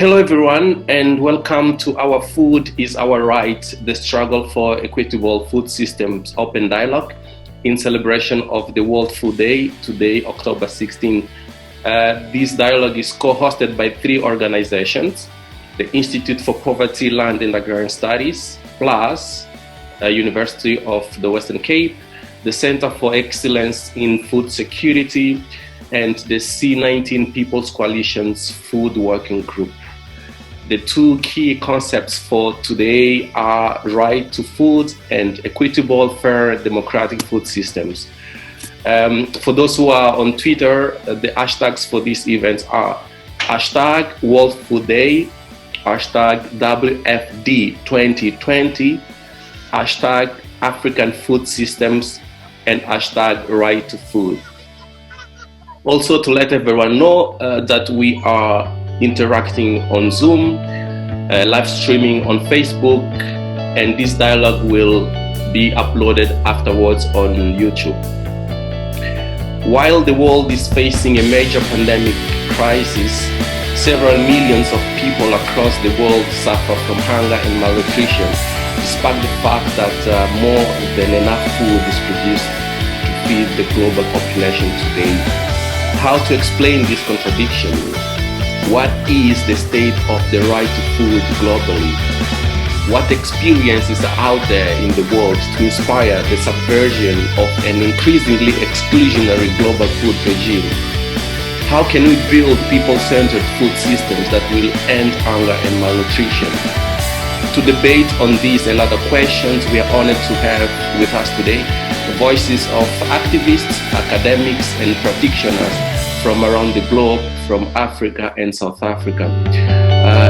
Hello everyone, and welcome to our Food is Our Right, the struggle for equitable food systems open dialogue in celebration of the World Food Day, today October 16. This dialogue is co-hosted by three organizations: the Institute for Poverty, Land and Agrarian Studies, plus University of the Western Cape, the Centre for Excellence in Food Security, and the C19 People's Coalition's Food Working Group. The two key concepts for today are right to food and equitable, fair, democratic food systems. For those who are on Twitter, the hashtags for these events are hashtag World Food Day, hashtag WFD 2020, hashtag African Food Systems, and hashtag Right to Food. Also, to let everyone know that we are interacting on Zoom, live streaming on Facebook, and this dialogue will be uploaded afterwards on YouTube. While the world is facing a major pandemic crisis, several millions of people across the world suffer from hunger and malnutrition, despite the fact that more than enough food is produced to feed the global population today. How to explain this contradiction? What is the state of the right to food globally? What experiences are out there in the world to inspire the subversion of an increasingly exclusionary global food regime? How can we build people-centered food systems that will end hunger and malnutrition? To debate on these and other questions, we are honored to have with us today the voices of activists, academics, and practitioners from around the globe, from Africa and South Africa.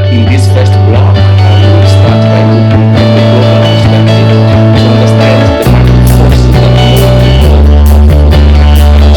In this first block, we will start by looking at the global perspective to understand the macro forces that move the world and learn from global experience.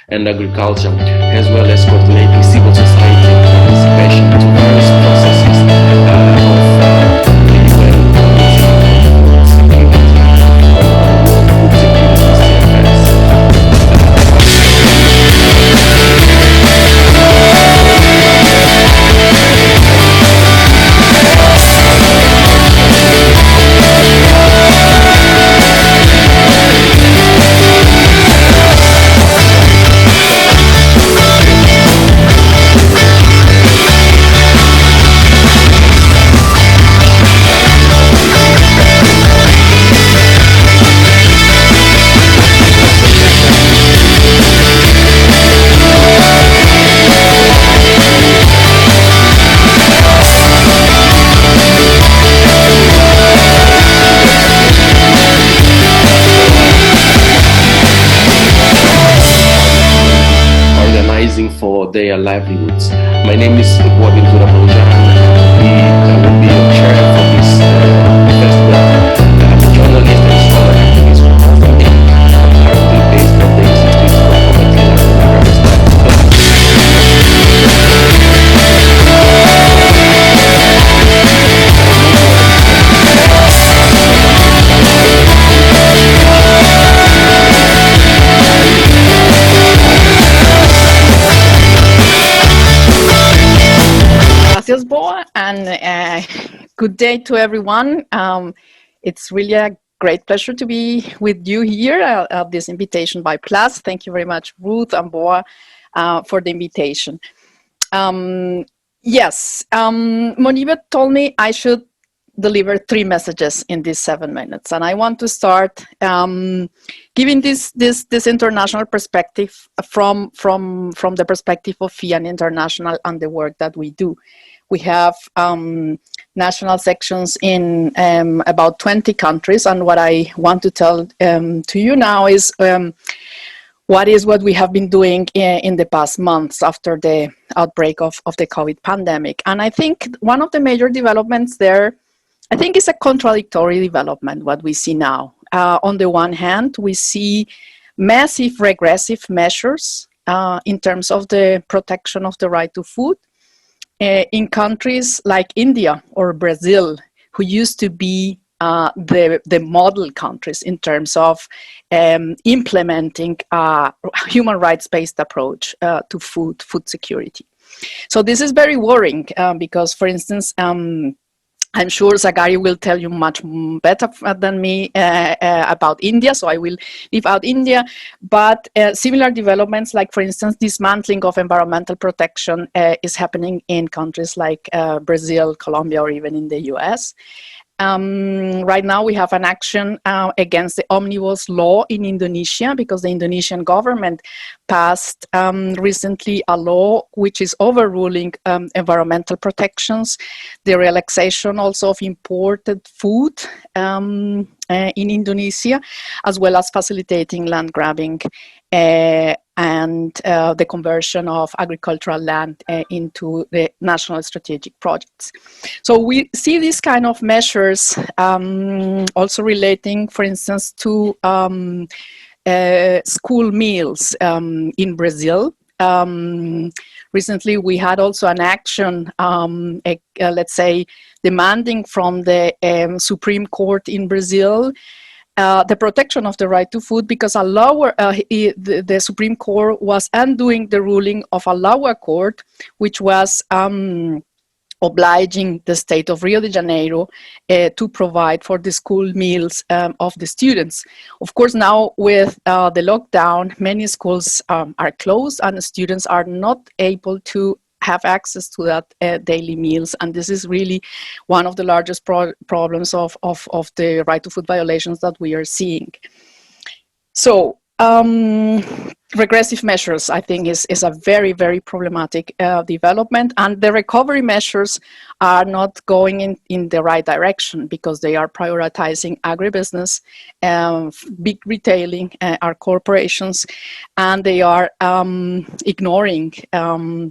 And agriculture, as well as coordinating civil society participation to various processes of the UN Food Security World Food Security for their livelihoods. My name is Agro-ecology. I will be your chair for this first block. I'm a journalist and scholar activist from Mozambique, currently based at the Institute for Poverty, Land and Agrarian Studies. Gracias, Bo, and good day to everyone. It's really a great pleasure to be with you here at this invitation by Plus. Thank you very much, Ruth and Bo, for the invitation. Yes, Moniba told me I should deliver 3 messages in these 7 minutes. And I want to start giving this international perspective from the perspective of FIAN International and the work that we do. We have national sections in about 20 countries, and what I want to tell to you now is what we have been doing in the past months after the outbreak of the COVID pandemic. And I think one of the major developments there, I think, is a contradictory development, what we see now. On the one hand, we see massive regressive measures in terms of the protection of the right to food in countries like India or Brazil, who used to be the model countries in terms of implementing a human rights-based approach to food security. So this is very worrying because, for instance, I'm sure Zachary will tell you much better than me about India, so I will leave out India. But similar developments, like, for instance, dismantling of environmental protection is happening in countries like Brazil, Colombia, or even in the US. Right now we have an action against the omnibus law in Indonesia, because the Indonesian government passed recently a law which is overruling environmental protections, the relaxation also of imported food in Indonesia, as well as facilitating land grabbing and the conversion of agricultural land into the national strategic projects. So we see these kind of measures also relating, for instance, to school meals in Brazil. Recently, we had also an action, let's say, demanding from the Supreme Court in Brazil the protection of the right to food, because the Supreme Court was undoing the ruling of a lower court, which was obliging the state of Rio de Janeiro to provide for the school meals of the students. Of course, now with the lockdown, many schools are closed and the students are not able to have access to that daily meals, and this is really one of the largest problems of the right to food violations that we are seeing. So regressive measures, I think, is a very, very problematic development, and the recovery measures are not going in the right direction, because they are prioritizing agribusiness, big retailing, our corporations, and they are ignoring,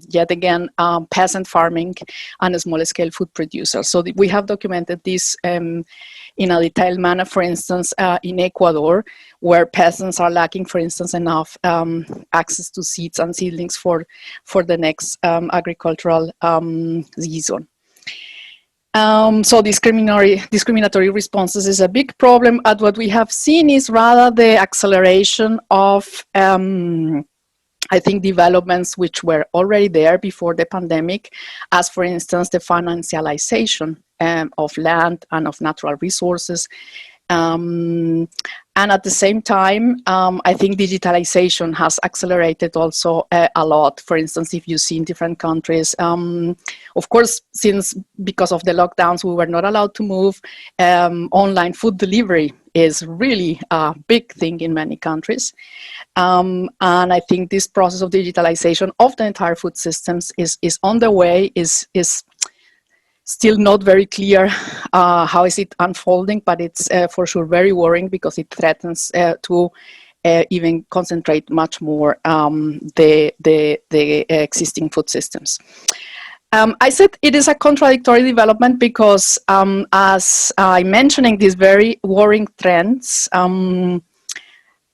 yet again, peasant farming and small-scale food producers. So we have documented this in a detailed manner, for instance, in Ecuador, where peasants are lacking, for instance, enough access to seeds and seedlings for the next agricultural season. So discriminatory responses is a big problem, and what we have seen is rather the acceleration of I think developments which were already there before the pandemic, as for instance the financialization of land and of natural resources. And at the same time, I think digitalization has accelerated also a lot. For instance, if you see in different countries, of course, because of the lockdowns, we were not allowed to move, online food delivery is really a big thing in many countries. And I think this process of digitalization of the entire food systems is on the way, is still not very clear how is it unfolding, but it's for sure very worrying, because it threatens to even concentrate much more the existing food systems. I said it is a contradictory development because, as I'm mentioning these very worrying trends,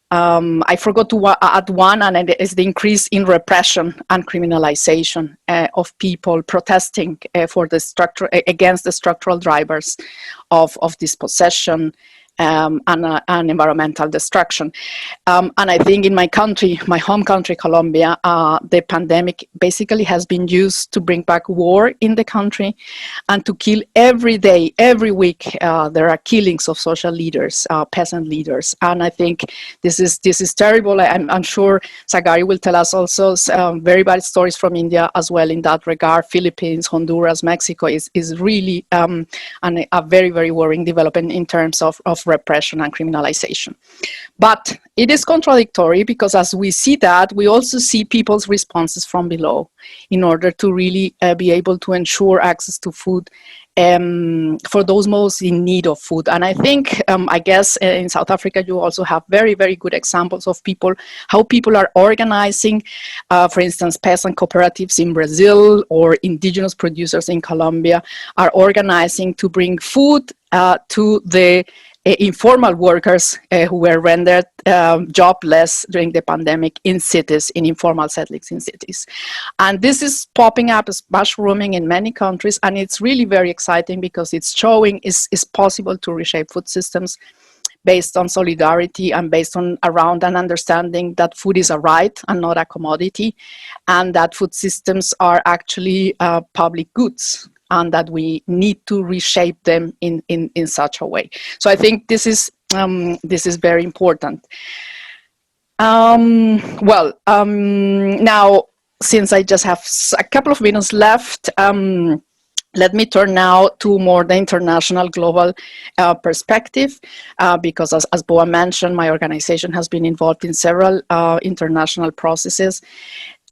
I forgot to add one, and it is the increase in repression and criminalization of people protesting for the structure, against the structural drivers of dispossession, and environmental destruction. And I think in my country, my home country, Colombia, the pandemic basically has been used to bring back war in the country and to kill every day, every week. There are killings of social leaders, peasant leaders. And I think this is terrible. I'm sure Sagari will tell us also very bad stories from India as well in that regard. Philippines, Honduras, Mexico is really a very, very worrying development in terms of repression and criminalization. But it is contradictory because as we see that, we also see people's responses from below in order to really be able to ensure access to food for those most in need of food. And I think, I guess in South Africa, you also have very, very good examples of how people are organizing, for instance, peasant cooperatives in Brazil or indigenous producers in Colombia are organizing to bring food to the informal workers who were rendered jobless during the pandemic in cities, in informal settlings in cities. And this is popping up, is mushrooming in many countries, and it's really very exciting because it's showing it's possible to reshape food systems based on solidarity and based on around an understanding that food is a right and not a commodity, and that food systems are actually public goods, and that we need to reshape them in such a way. So I think this is very important. Now, since I just have a couple of minutes left, let me turn now to more the international global perspective, because as Boa mentioned, my organization has been involved in several international processes.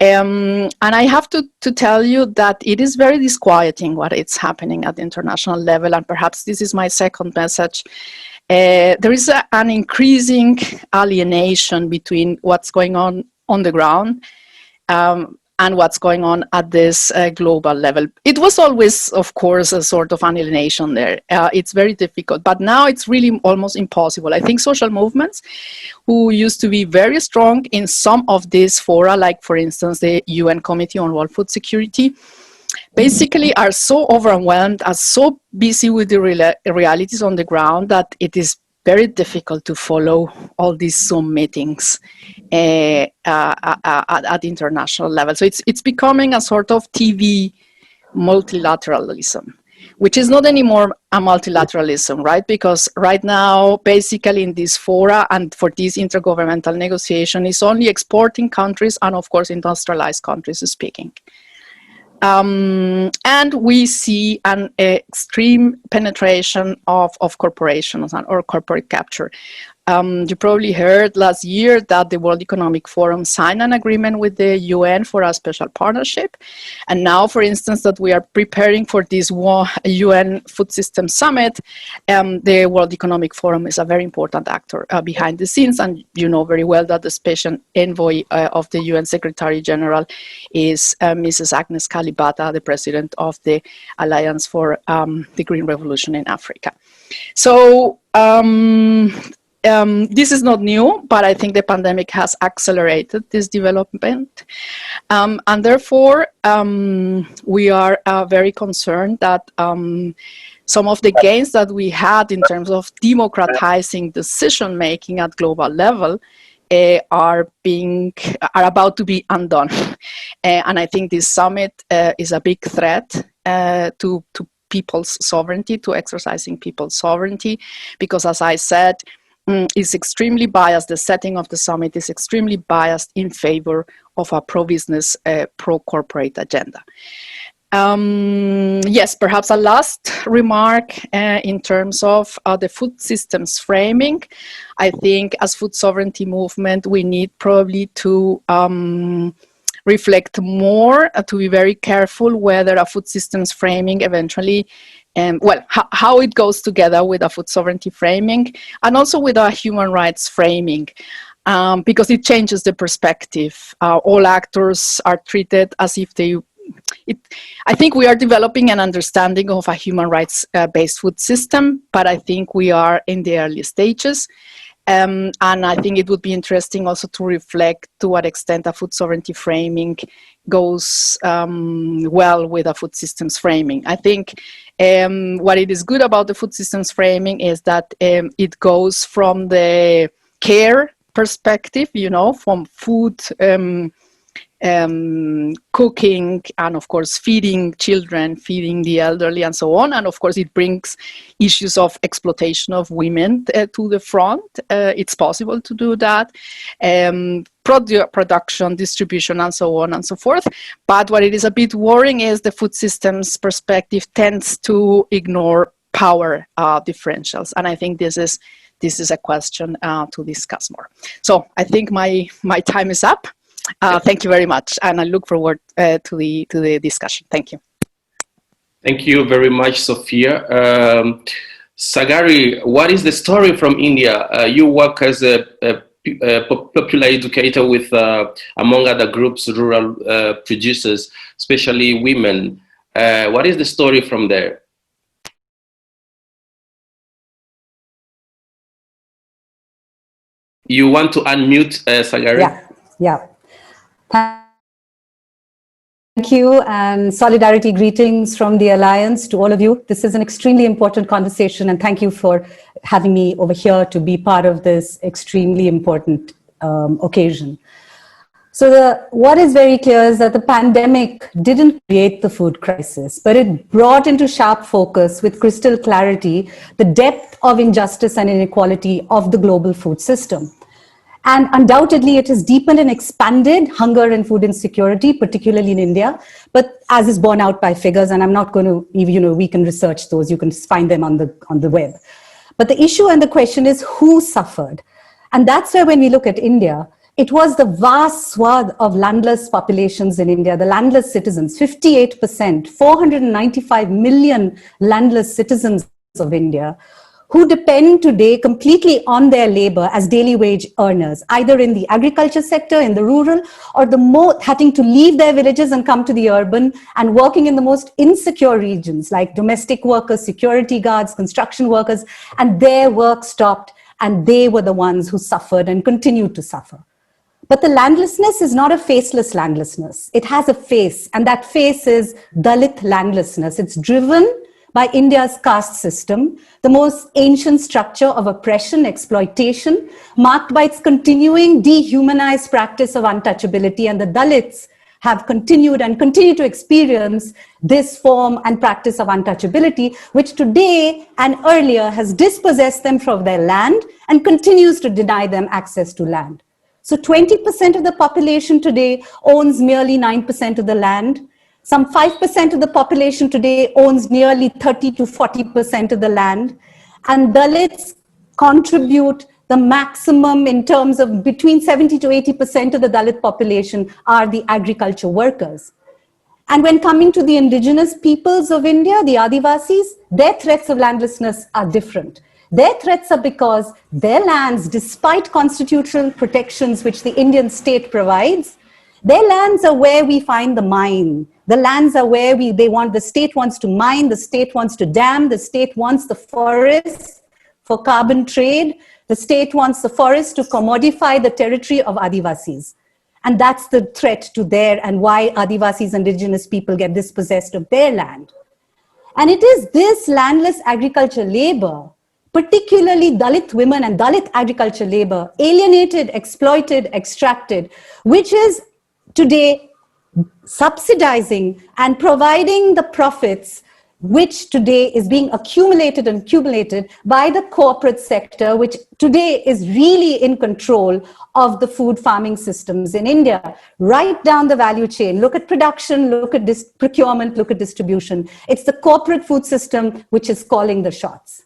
And I have to tell you that it is very disquieting what is happening at the international level, and perhaps this is my second message. There is an increasing alienation between what's going on the ground and what's going on at this global level. It was always, of course, a sort of alienation there. It's very difficult, but now it's really almost impossible. I think social movements who used to be very strong in some of these fora, like for instance, the UN Committee on World Food Security, basically are so overwhelmed, are so busy with the realities on the ground that it is very difficult to follow all these Zoom meetings at the international level. So it's becoming a sort of TV multilateralism, which is not anymore a multilateralism, right? Because right now, basically in this fora and for this intergovernmental negotiation, is only exporting countries and of course industrialized countries speaking. And we see an extreme penetration of corporations or corporate capture. You probably heard last year that the World Economic Forum signed an agreement with the UN for a special partnership. And now, for instance, that we are preparing for this UN Food System Summit, the World Economic Forum is a very important actor behind the scenes. And you know very well that the special envoy of the UN Secretary General is Mrs. Agnes Kalibata, the president of the Alliance for the Green Revolution in Africa. So, this is not new, but I think the pandemic has accelerated this development. And therefore, we are very concerned that some of the gains that we had in terms of democratizing decision-making at global level are about to be undone. And I think this summit is a big threat to people's sovereignty, to exercising people's sovereignty, because as I said, is extremely biased. The setting of the summit is extremely biased in favor of a pro-business, pro-corporate agenda. Yes, perhaps a last remark in terms of the food systems framing. I think as food sovereignty movement, we need probably to reflect more, to be very careful whether a food systems framing eventually how it goes together with a food sovereignty framing and also with a human rights framing, because it changes the perspective. All actors are treated as if I think we are developing an understanding of a human rights based food system, but I think we are in the early stages. And I think it would be interesting also to reflect to what extent a food sovereignty framing goes well with a food systems framing. I think what it is good about the food systems framing is that it goes from the care perspective, you know, from food cooking, and of course feeding children, feeding the elderly, and so on. And of course it brings issues of exploitation of women to the front. It's possible to do that. Production, distribution, and so on and so forth. But what it is a bit worrying is the food systems perspective tends to ignore power differentials. And I think this is a question to discuss more. So I think my time is up. Thank you very much, and I look forward to the discussion. Thank you. Thank you very much, Sophia. Sagari, what is the story from India? You work as a popular educator with, among other groups, rural producers, especially women. What is the story from there? You want to unmute, Sagari? Yeah. Thank you, and solidarity greetings from the Alliance to all of you. This is an extremely important conversation, and thank you for having me over here to be part of this extremely important occasion. So what is very clear is that the pandemic didn't create the food crisis, but it brought into sharp focus with crystal clarity the depth of injustice and inequality of the global food system. And undoubtedly, it has deepened and expanded hunger and food insecurity, particularly in India, but as is borne out by figures, and I'm not going to, we can research those, you can find them on the web. But the issue and the question is who suffered? And that's where, when we look at India, it was the vast swath of landless populations in India, the landless citizens, 58%, 495 million landless citizens of India, who depend today completely on their labor as daily wage earners, either in the agriculture sector, in the rural, or having to leave their villages and come to the urban and working in the most insecure regions like domestic workers, security guards, construction workers, and their work stopped, and they were the ones who suffered and continued to suffer. But the landlessness is not a faceless landlessness. It has a face, and that face is Dalit landlessness. It's driven by India's caste system, the most ancient structure of oppression, exploitation, marked by its continuing dehumanized practice of untouchability. And the Dalits have continued and continue to experience this form and practice of untouchability, which today and earlier has dispossessed them from their land and continues to deny them access to land. So 20% of the population today owns merely 9% of the land. Some 5% of the population today owns nearly 30 to 40% of the land. And Dalits contribute the maximum in terms of between 70 to 80% of the Dalit population are the agriculture workers. And when coming to the indigenous peoples of India, the Adivasis, their threats of landlessness are different. Their threats are because their lands, despite constitutional protections which the Indian state provides, their lands are where we find the mine. The lands are where the state wants to mine, the state wants to dam, the state wants the forest for carbon trade, the state wants the forest to commodify the territory of Adivasis. And that's the threat to their, and why Adivasis, indigenous people, get dispossessed of their land. And it is this landless agriculture labor, particularly Dalit women and Dalit agriculture labor, alienated, exploited, extracted, which is today subsidizing and providing the profits which today is being accumulated and accumulated by the corporate sector, which today is really in control of the food farming systems in India, right down the value chain. Look at production, look at procurement, look at distribution. It's the corporate food system which is calling the shots.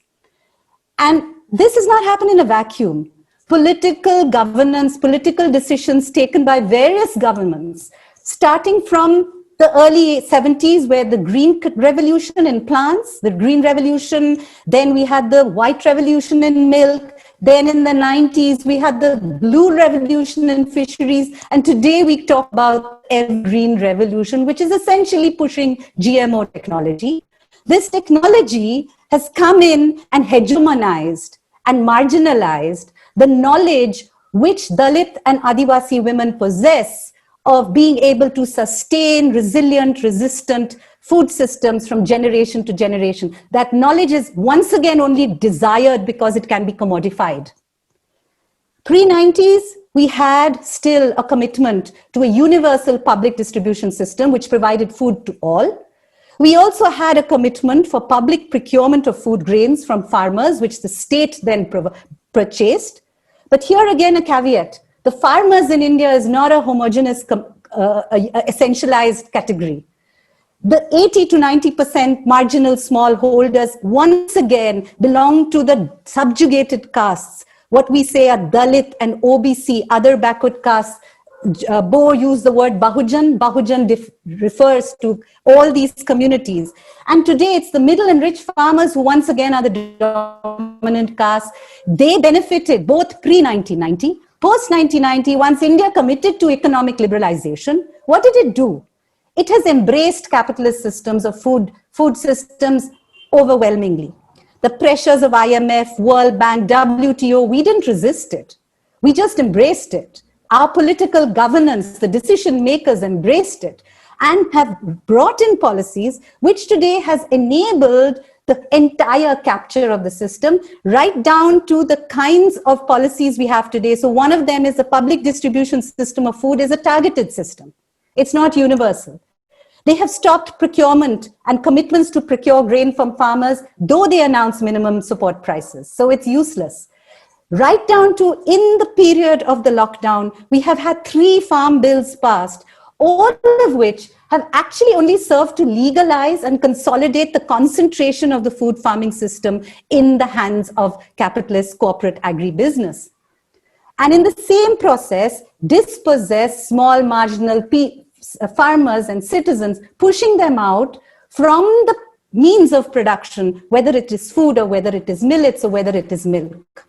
And this has not happened in a vacuum. Political governance, political decisions taken by various governments, starting from the early 70s, where the green revolution in plants, the green revolution, then we had the white revolution in milk, then in the 90s, we had the blue revolution in fisheries, and today we talk about a green revolution, which is essentially pushing GMO technology. This technology has come in and hegemonized and marginalized the knowledge which Dalit and Adivasi women possess of being able to sustain resilient, resistant food systems from generation to generation. That knowledge is once again only desired because it can be commodified. Pre-90s, we had still a commitment to a universal public distribution system which provided food to all. We also had a commitment for public procurement of food grains from farmers, which the state then purchased. But here again, a caveat. The farmers in India is not a homogeneous, essentialized category. The 80 to 90% marginal smallholders once again belong to the subjugated castes, what we say are Dalit and OBC, other backward castes. Bo used the word Bahujan. Bahujan refers to all these communities. And today it's the middle and rich farmers who once again are the dominant caste. They benefited both pre-1990, post-1990, once India committed to economic liberalization. What did it do? It has embraced capitalist systems of food systems overwhelmingly. The pressures of IMF, World Bank, WTO, we didn't resist it. We just embraced it. Our political governance, the decision makers embraced it and have brought in policies which today has enabled the entire capture of the system, right down to the kinds of policies we have today. So one of them is the public distribution system of food is a targeted system. It's not universal. They have stopped procurement and commitments to procure grain from farmers, though they announce minimum support prices. So it's useless. Right down to in the period of the lockdown, we have had 3 farm bills passed, all of which have actually only served to legalize and consolidate the concentration of the food farming system in the hands of capitalist corporate agribusiness. And in the same process, dispossess small marginal farmers and citizens, pushing them out from the means of production, whether it is food or whether it is millets or whether it is milk.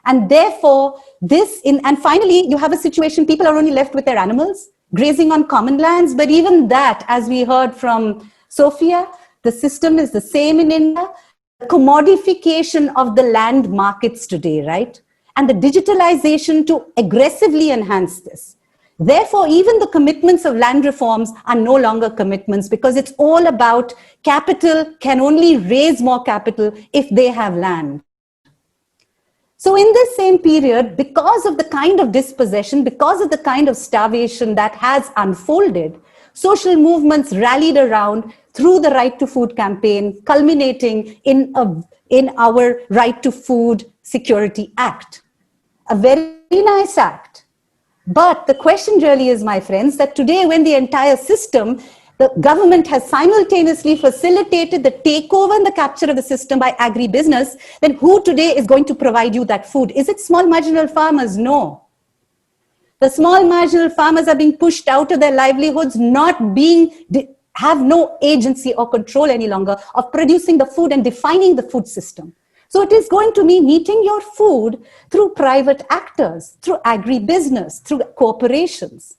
And therefore, and finally, you have a situation, people are only left with their animals, grazing on common lands. But even that, as we heard from Sophia, the system is the same in India. The commodification of the land markets today, right? And the digitalization to aggressively enhance this. Therefore, even the commitments of land reforms are no longer commitments because it's all about capital can only raise more capital if they have land. So in this same period, because of the kind of dispossession, because of the kind of starvation that has unfolded, social movements rallied around through the Right to Food campaign, culminating in our Right to Food Security Act. A very nice act. But the question really is, my friends, that today when the entire system, the government has simultaneously facilitated the takeover and the capture of the system by agribusiness, then who today is going to provide you that food? Is it small marginal farmers? No. The small marginal farmers are being pushed out of their livelihoods, have no agency or control any longer of producing the food and defining the food system. So it is going to be meeting your food through private actors, through agribusiness, through corporations.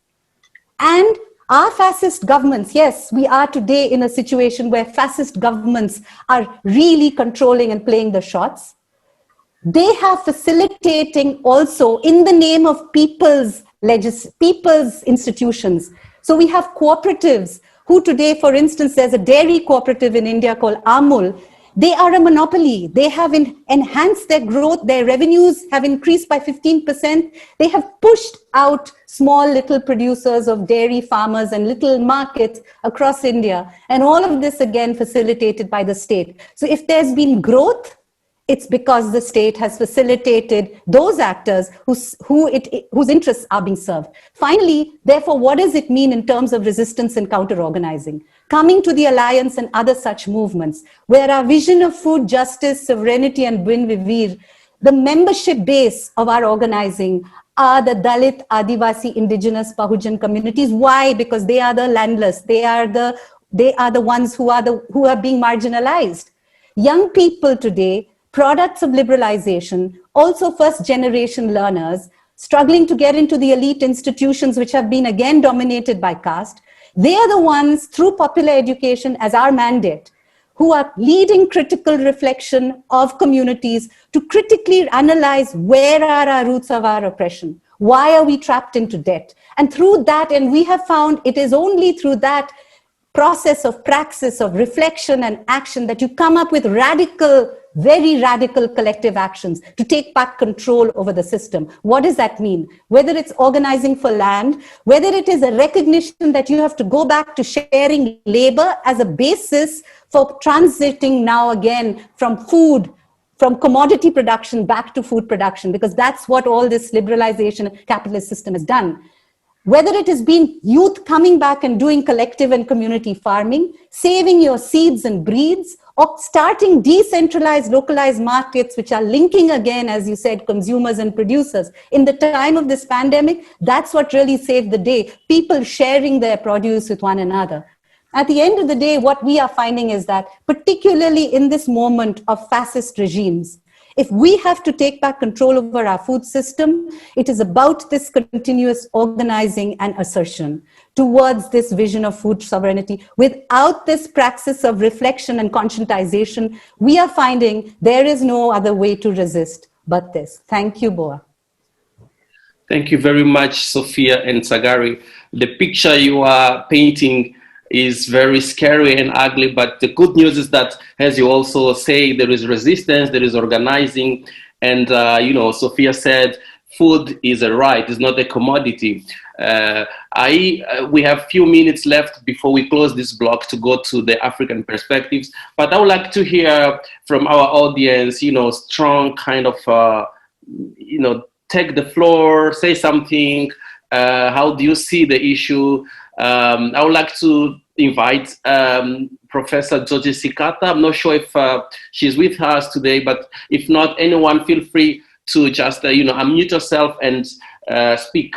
And our fascist governments, yes, we are today in a situation where fascist governments are really controlling and playing the shots. They have facilitating also in the name of people's institutions. So we have cooperatives who today, for instance, there's a dairy cooperative in India called Amul. They are a monopoly. They have enhanced their growth. Their revenues have increased by 15%. They have pushed out small little producers of dairy farmers and little markets across India. And all of this, again, facilitated by the state. So if there's been growth, it's because the state has facilitated those actors whose interests are being served. Finally, therefore, what does it mean in terms of resistance and counter-organizing? Coming to the Alliance and other such movements, where our vision of food, justice, sovereignty, and Buen Vivir, the membership base of our organizing are the Dalit, Adivasi, indigenous, Bahujan communities. Why? Because they are the landless. They are the ones who are being marginalized. Young people today, products of liberalization, also first-generation learners, struggling to get into the elite institutions which have been again dominated by caste. They are the ones, through popular education as our mandate, who are leading critical reflection of communities to critically analyze where are our roots of our oppression? Why are we trapped into debt? And through that, and we have found it is only through that process of praxis, of reflection and action that you come up with radical, very radical collective actions to take back control over the system. What does that mean? Whether it's organizing for land, whether it is a recognition that you have to go back to sharing labor as a basis for transiting now again from food, from commodity production back to food production, because that's what all this liberalization capitalist system has done. Whether it has been youth coming back and doing collective and community farming, saving your seeds and breeds, or starting decentralized, localized markets, which are linking again, as you said, consumers and producers. In the time of this pandemic, that's what really saved the day. People sharing their produce with one another. At the end of the day, what we are finding is that, particularly in this moment of fascist regimes, if we have to take back control over our food system, it is about this continuous organizing and assertion towards this vision of food sovereignty. Without this praxis of reflection and conscientization, we are finding there is no other way to resist but this. Thank you, Boa. Thank you very much, Sophia and Sagari. The picture you are painting is very scary and ugly, but the good news is that, as you also say, there is resistance, there is organizing, and you know, Sophia said food is a right, it's not a commodity. We have few minutes left before we close this block to go to the African perspectives, but I would like to hear from our audience, you know, strong kind of, you know, take the floor, say something. How do you see the issue? I would like to invite Professor Georgie Sikata. I'm not sure if she's with us today, but if not, anyone feel free to just you know, unmute yourself and speak.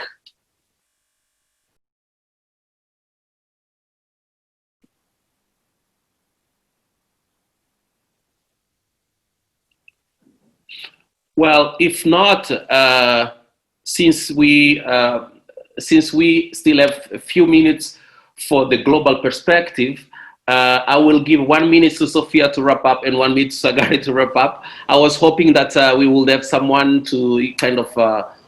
Well, if not, since we still have a few minutes for the global perspective, I will give 1 minute to Sophia to wrap up and 1 minute to Sagari to wrap up. I was hoping that we would have someone to kind of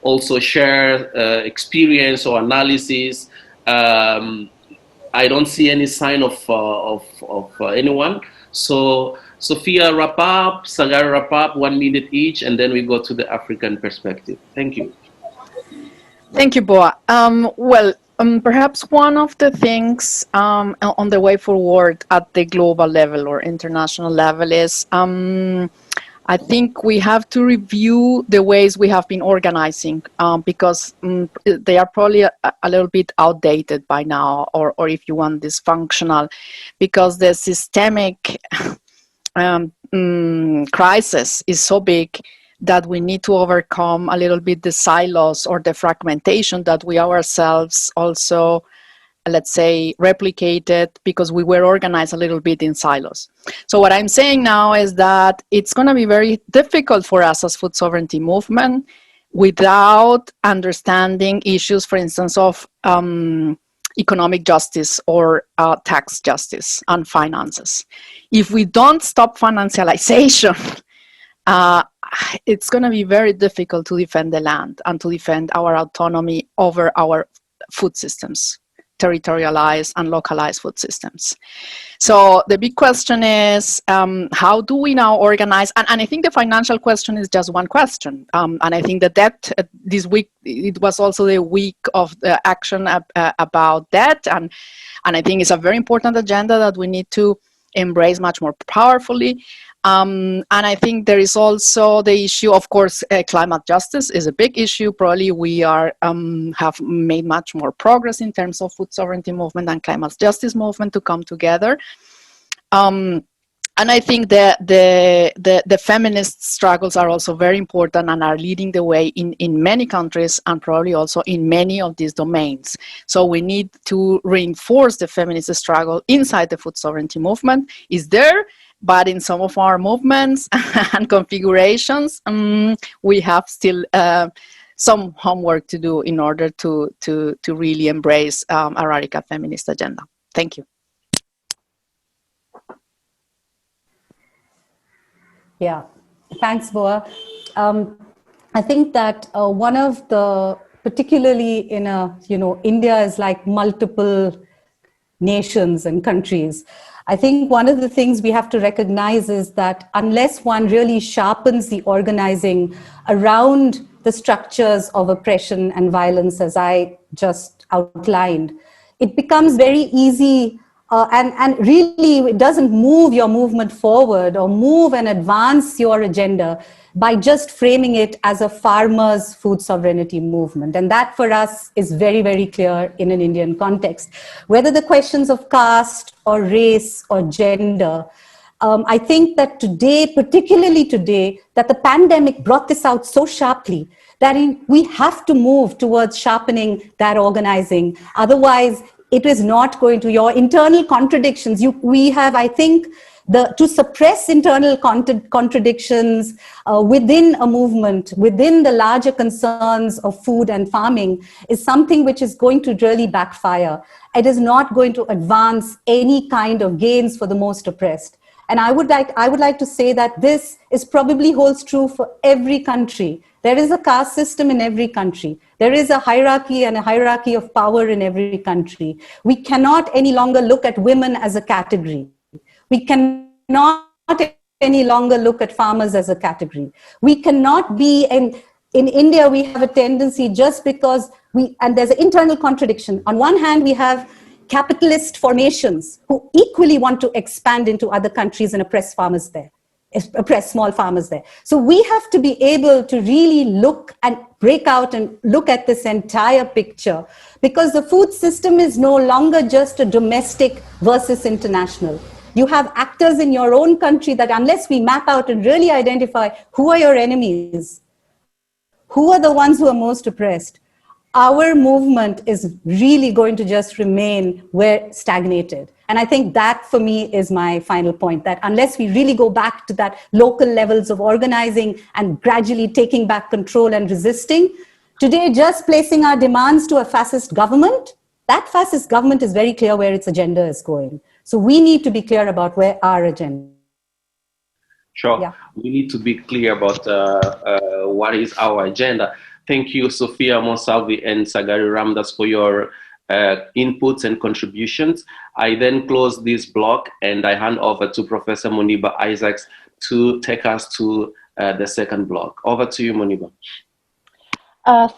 also share experience or analysis. I don't see any sign of anyone. So Sophia, wrap up, Sagari, wrap up, 1 minute each, and then we go to the African perspective. Thank you. Thank you, Boa. Perhaps one of the things on the way forward at the global level or international level is I think we have to review the ways we have been organizing because they are probably a little bit outdated by now, or if you want, dysfunctional, because the systemic crisis is so big that we need to overcome a little bit the silos or the fragmentation that we ourselves also, let's say, replicated because we were organized a little bit in silos. So what I'm saying now is that it's going to be very difficult for us as food sovereignty movement without understanding issues, for instance, of economic justice or tax justice and finances. If we don't stop financialization, it's going to be very difficult to defend the land and to defend our autonomy over our food systems, territorialized and localized food systems. So the big question is, how do we now organize? And I think the financial question is just one question. And I think that this week, it was also the week of the action about debt. And I think it's a very important agenda that we need to embrace much more powerfully. And I think there is also the issue, of course, climate justice is a big issue. Probably we are have made much more progress in terms of food sovereignty movement and climate justice movement to come together. And I think the feminist struggles are also very important and are leading the way in many countries and probably also in many of these domains. So we need to reinforce the feminist struggle inside the food sovereignty movement. Is there? But in some of our movements and configurations, we have still some homework to do in order to really embrace a radical feminist agenda. Thank you. Yeah, thanks, Boa. I think that one of the, particularly in a, India is like multiple nations and countries. I think one of the things we have to recognize is that unless one really sharpens the organizing around the structures of oppression and violence, as I just outlined, it becomes very easy and really it doesn't move your movement forward or move and advance your agenda by just framing it as a farmers' food sovereignty movement. And that for us is very, very clear in an Indian context. Whether the questions of caste or race or gender, I think that today, particularly today, that the pandemic brought this out so sharply that we have to move towards sharpening that organizing. Otherwise, it is not going to, your internal contradictions, we have, I think, to suppress internal contradictions within a movement, within the larger concerns of food and farming is something which is going to really backfire. It is not going to advance any kind of gains for the most oppressed. And I would like to say that this is probably holds true for every country. There is a caste system in every country. There is a hierarchy and a hierarchy of power in every country. We cannot any longer look at women as a category. We cannot any longer look at farmers as a category. We cannot be, in India, we have a tendency just because and there's an internal contradiction. On one hand, we have capitalist formations who equally want to expand into other countries and oppress farmers there, oppress small farmers there. So we have to be able to really look and break out and look at this entire picture, because the food system is no longer just a domestic versus international. You have actors in your own country that unless we map out and really identify who are your enemies, who are the ones who are most oppressed, our movement is really going to just remain stagnated. And I think that for me is my final point, that unless we really go back to that local levels of organizing and gradually taking back control and resisting, today just placing our demands to a fascist government, that fascist government is very clear where its agenda is going. So we need to be clear about where our agenda. Sure. Yeah. We need to be clear about what is our agenda. Thank you, Sophia Monsalvi and Sagari Ramdas, for your inputs and contributions. I then close this block and I hand over to Professor Muniba Isaacs to take us to the second block. Over to you, Muniba.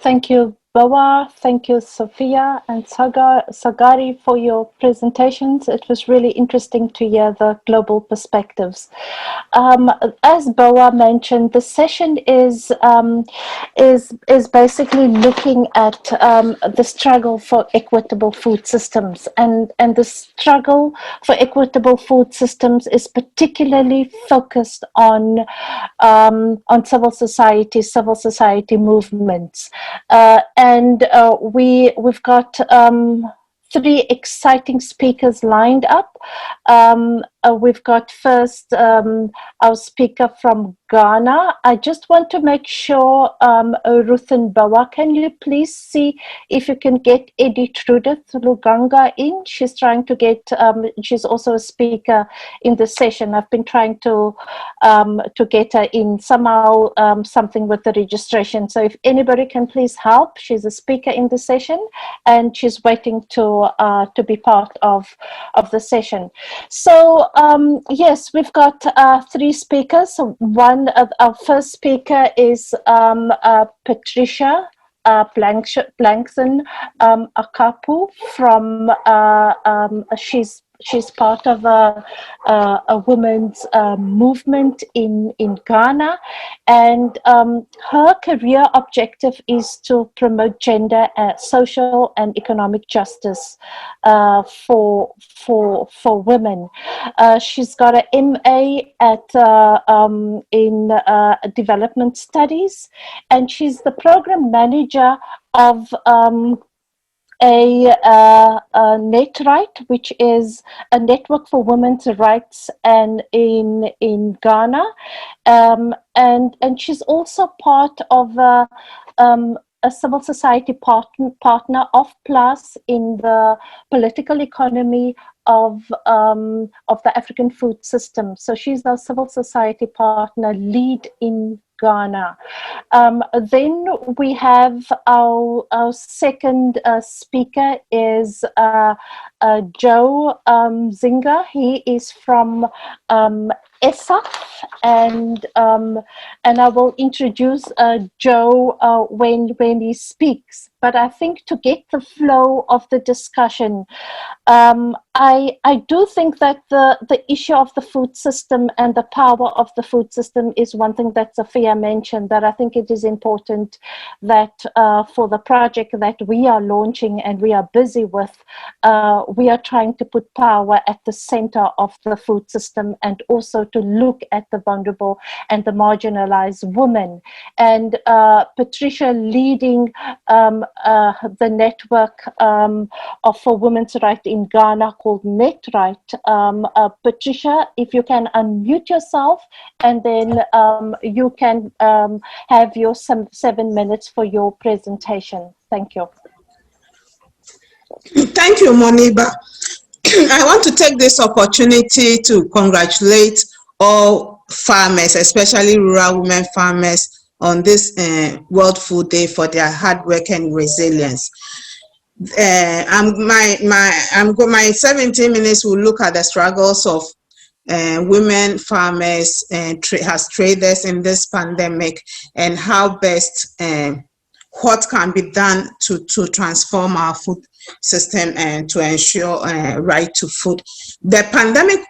Thank you, Boa. Thank you, Sophia and Sagari, for your presentations. It was really interesting to hear the global perspectives. As Boa mentioned, the session is basically looking at the struggle for equitable food systems, and the struggle for equitable food systems is particularly focused on civil society movements. And we've got 3 exciting speakers lined up. We've got first our speaker from Ghana. I just want to make sure, Ruth and Bawa, can you please see if you can get Eddie Trudeau Luganga in? She's trying to get, she's also a speaker in the session. I've been trying to get her in somehow, something with the registration. So if anybody can please help, she's a speaker in the session and she's waiting to be part of the session. So yes, we've got 3 speakers. One of our first speaker is Patricia Blankson Akapu from she's part of a women's movement in Ghana, and her career objective is to promote gender, social and economic justice for women. She's got an MA in development studies, and she's the program manager of a NetRight, which is a network for women's rights and in Ghana, and she's also part of a civil society partner of PLUS in the political economy of the African food system. So she's our civil society partner lead in Ghana. Then we have our second speaker is Joe Zinga. He is from ESAF, and I will introduce Joe when he speaks. But I think to get the flow of the discussion, I do think that the issue of the food system and the power of the food system is one thing that Sophia mentioned, that I think it is important that for the project that we are launching and we are busy with, we are trying to put power at the center of the food system, and also to look at the vulnerable and the marginalized women. And Patricia leading the network for women's rights in Ghana called NetRight. Patricia, if you can unmute yourself, and then you can have your 7 minutes for your presentation. Thank you. Thank you, Moniba. I want to take this opportunity to congratulate all farmers, especially rural women farmers, on this World Food Day for their hard work and resilience. My 17 minutes will look at the struggles of women farmers and traders in this pandemic, and how best what can be done to transform our food system and to ensure right to food. The pandemic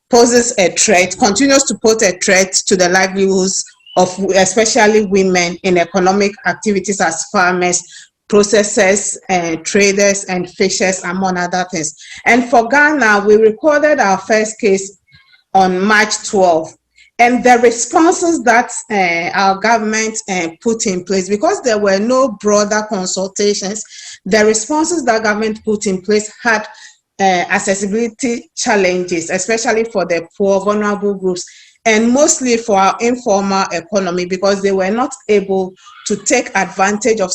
poses a threat, continues to pose a threat to the livelihoods of especially women in economic activities as farmers, processors, traders, and fishers, among other things. And for Ghana, we recorded our first case on March 12. And the responses that our government put in place, because there were no broader consultations, the responses that government put in place had accessibility challenges, especially for the poor, vulnerable groups, and mostly for our informal economy, because they were not able to take advantage of,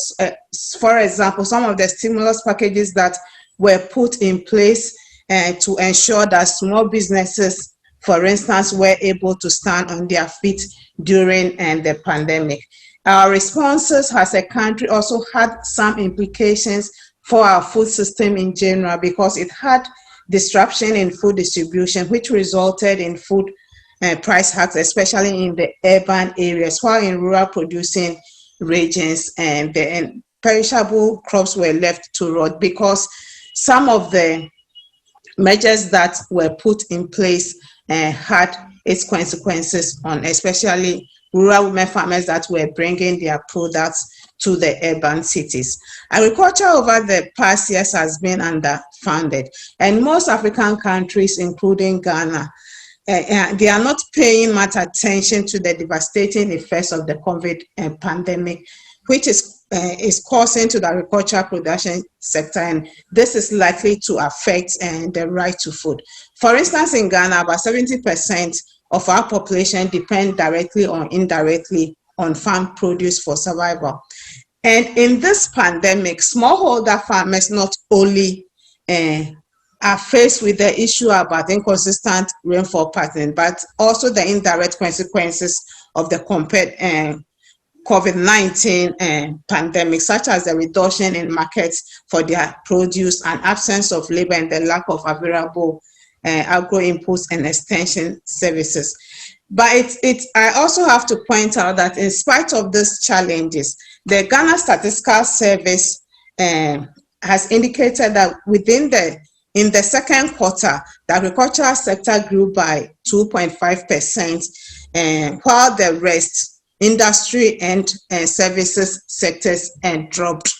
for example, some of the stimulus packages that were put in place to ensure that small businesses, for instance, were able to stand on their feet during the pandemic. Our responses as a country also had some implications for our food system in general, because it had disruption in food distribution, which resulted in food price hikes, especially in the urban areas, while in rural producing regions, and perishable crops were left to rot, because some of the measures that were put in place had its consequences on especially rural women farmers that were bringing their products to the urban cities. Agriculture over the past years has been underfunded, and most African countries, including Ghana, they are not paying much attention to the devastating effects of the COVID pandemic, which is causing to the agricultural production sector, and this is likely to affect the right to food. For instance, in Ghana, about 70% of our population depend directly or indirectly on farm produce for survival. And in this pandemic, smallholder farmers not only are faced with the issue about inconsistent rainfall pattern, but also the indirect consequences of the COVID-19 pandemic, such as the reduction in markets for their produce and absence of labor and the lack of available agro inputs and extension services. But I also have to point out that in spite of these challenges, the Ghana Statistical Service has indicated that in the second quarter, the agricultural sector grew by 2.5%, while the rest, industry and services sectors, dropped.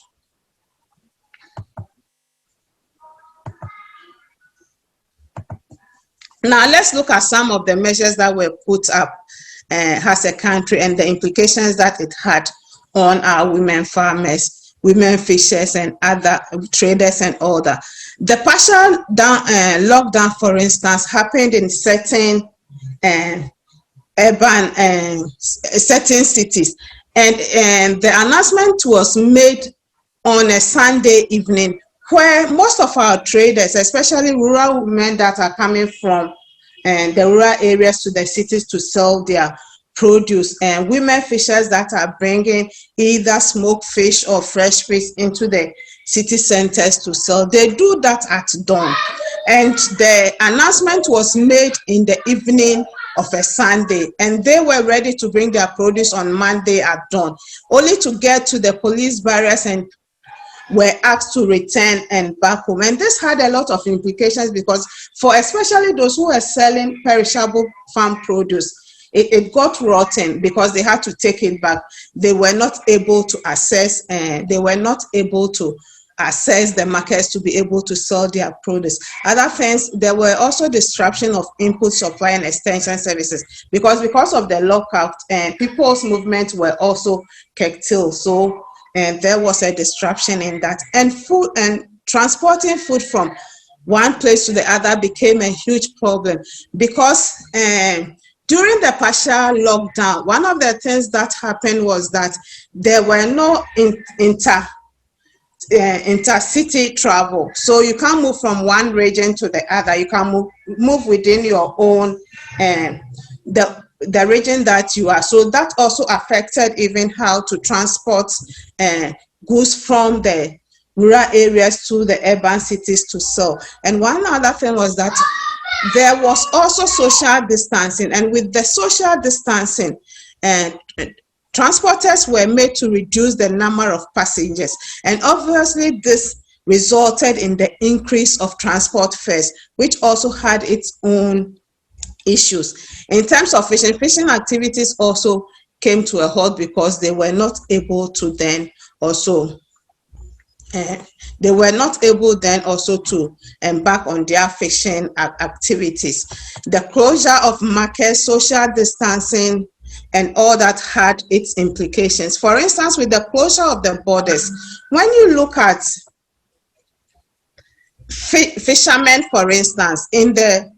Now let's look at some of the measures that were put up as a country and the implications that it had on our women farmers, women fishers, and other traders and all that. The partial lockdown, for instance, happened in certain urban certain cities, and the announcement was made on a Sunday evening, where most of our traders, especially rural women that are coming from the rural areas to the cities to sell their produce, and women fishers that are bringing either smoked fish or fresh fish into the city centers to sell, they do that at dawn. And the announcement was made in the evening of a Sunday, and they were ready to bring their produce on Monday at dawn, only to get to the police barriers and were asked to return and back home. And this had a lot of implications, because for especially those who were selling perishable farm produce, it got rotten because they had to take it back. They were not able to access, the markets to be able to sell their produce. Other things, there were also disruption of input supply and extension services, because of the lockout, people's movements were also curtailed. So there was a disruption in that. And food and transporting food from one place to the other became a huge problem, because during the partial lockdown, one of the things that happened was that there were no intercity travel. So you can't move from one region to the other. You can move within your own, the region that you are. So that also affected even how to transport goods from the rural areas to the urban cities to sell. And one other thing was that there was also social distancing, and with the social distancing, transporters were made to reduce the number of passengers, and obviously this resulted in the increase of transport fares, which also had its own issues. In terms of fishing activities also came to a halt, because they were not able to then also to embark on their fishing activities. The closure of markets, social distancing, and all that had its implications. For instance, with the closure of the borders, when you look at fishermen, for instance, in the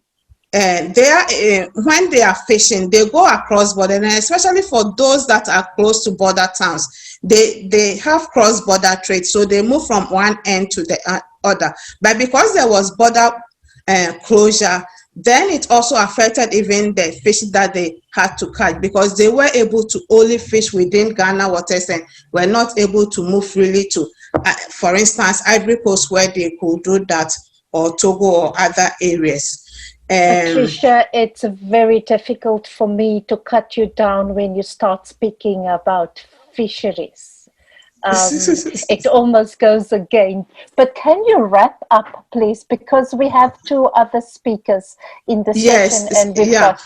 when they are fishing, they go across border, and especially for those that are close to border towns, they have cross-border trade, so they move from one end to the other. But because there was border closure, then it also affected even the fish that they had to catch, because they were able to only fish within Ghana waters and were not able to move freely to, for instance, Ivory Coast, where they could do that, or Togo or other areas. Patricia, it's very difficult for me to cut you down when you start speaking about fisheries. It almost goes again. But can you wrap up, please? Because we have two other speakers in the session, and we've got.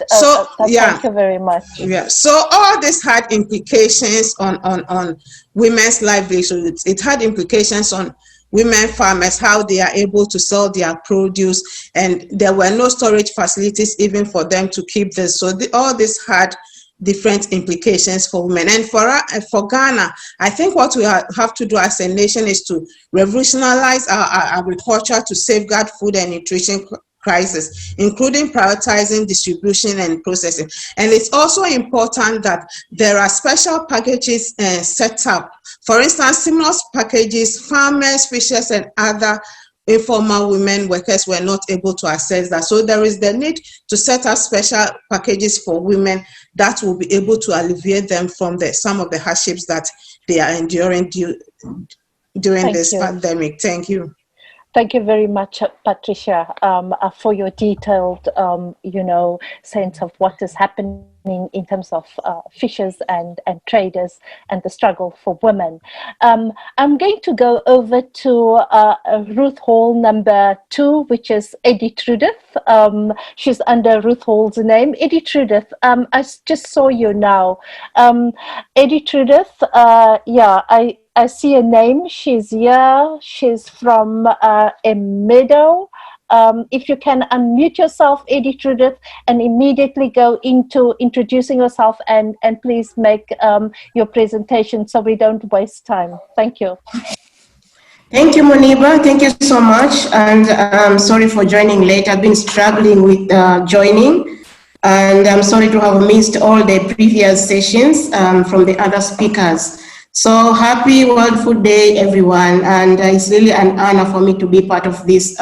Thank you very much. Yeah. So all this had implications on women's livelihoods. It had implications on women farmers, how they are able to sell their produce, and there were no storage facilities even for them to keep this. So all this had different implications for women. And for Ghana, I think what we have to do as a nation is to revolutionize our agriculture to safeguard food and nutrition crisis, including prioritizing distribution and processing. And it's also important that there are special packages set up. For instance, stimulus packages, farmers, fishers, and other informal women workers were not able to access that. So there is the need to set up special packages for women that will be able to alleviate them from some of the hardships that they are enduring during this pandemic. Thank you. Thank you very much, Patricia, for your detailed, sense of what is happening in terms of fishers and traders and the struggle for women. I'm going to go over to Ruth Hall number 2, which is Eddie Trudith. She's under Ruth Hall's name. Eddie Trudith, I just saw you now. Eddie Trudith, I see a name. She's here. She's from a meadow. If you can unmute yourself, Eddie Trudith, and immediately go into introducing yourself, and please make your presentation so we don't waste time. Thank you. Thank you, Moniba. Thank you so much. And I'm sorry for joining late. I've been struggling with joining. And I'm sorry to have missed all the previous sessions from the other speakers. So happy World Food Day, everyone. And it's really an honor for me to be part of this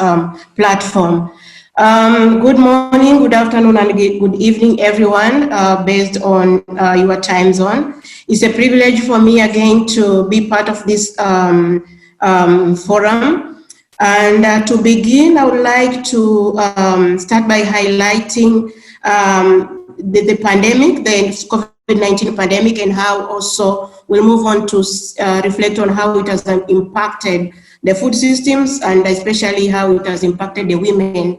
platform. Good morning, good afternoon, and good evening, everyone, based on your time zone. It's a privilege for me again to be part of this forum. And to begin, I would like to start by highlighting the pandemic, the COVID-19 pandemic, and how also we'll move on to reflect on how it has impacted the food systems, and especially how it has impacted the women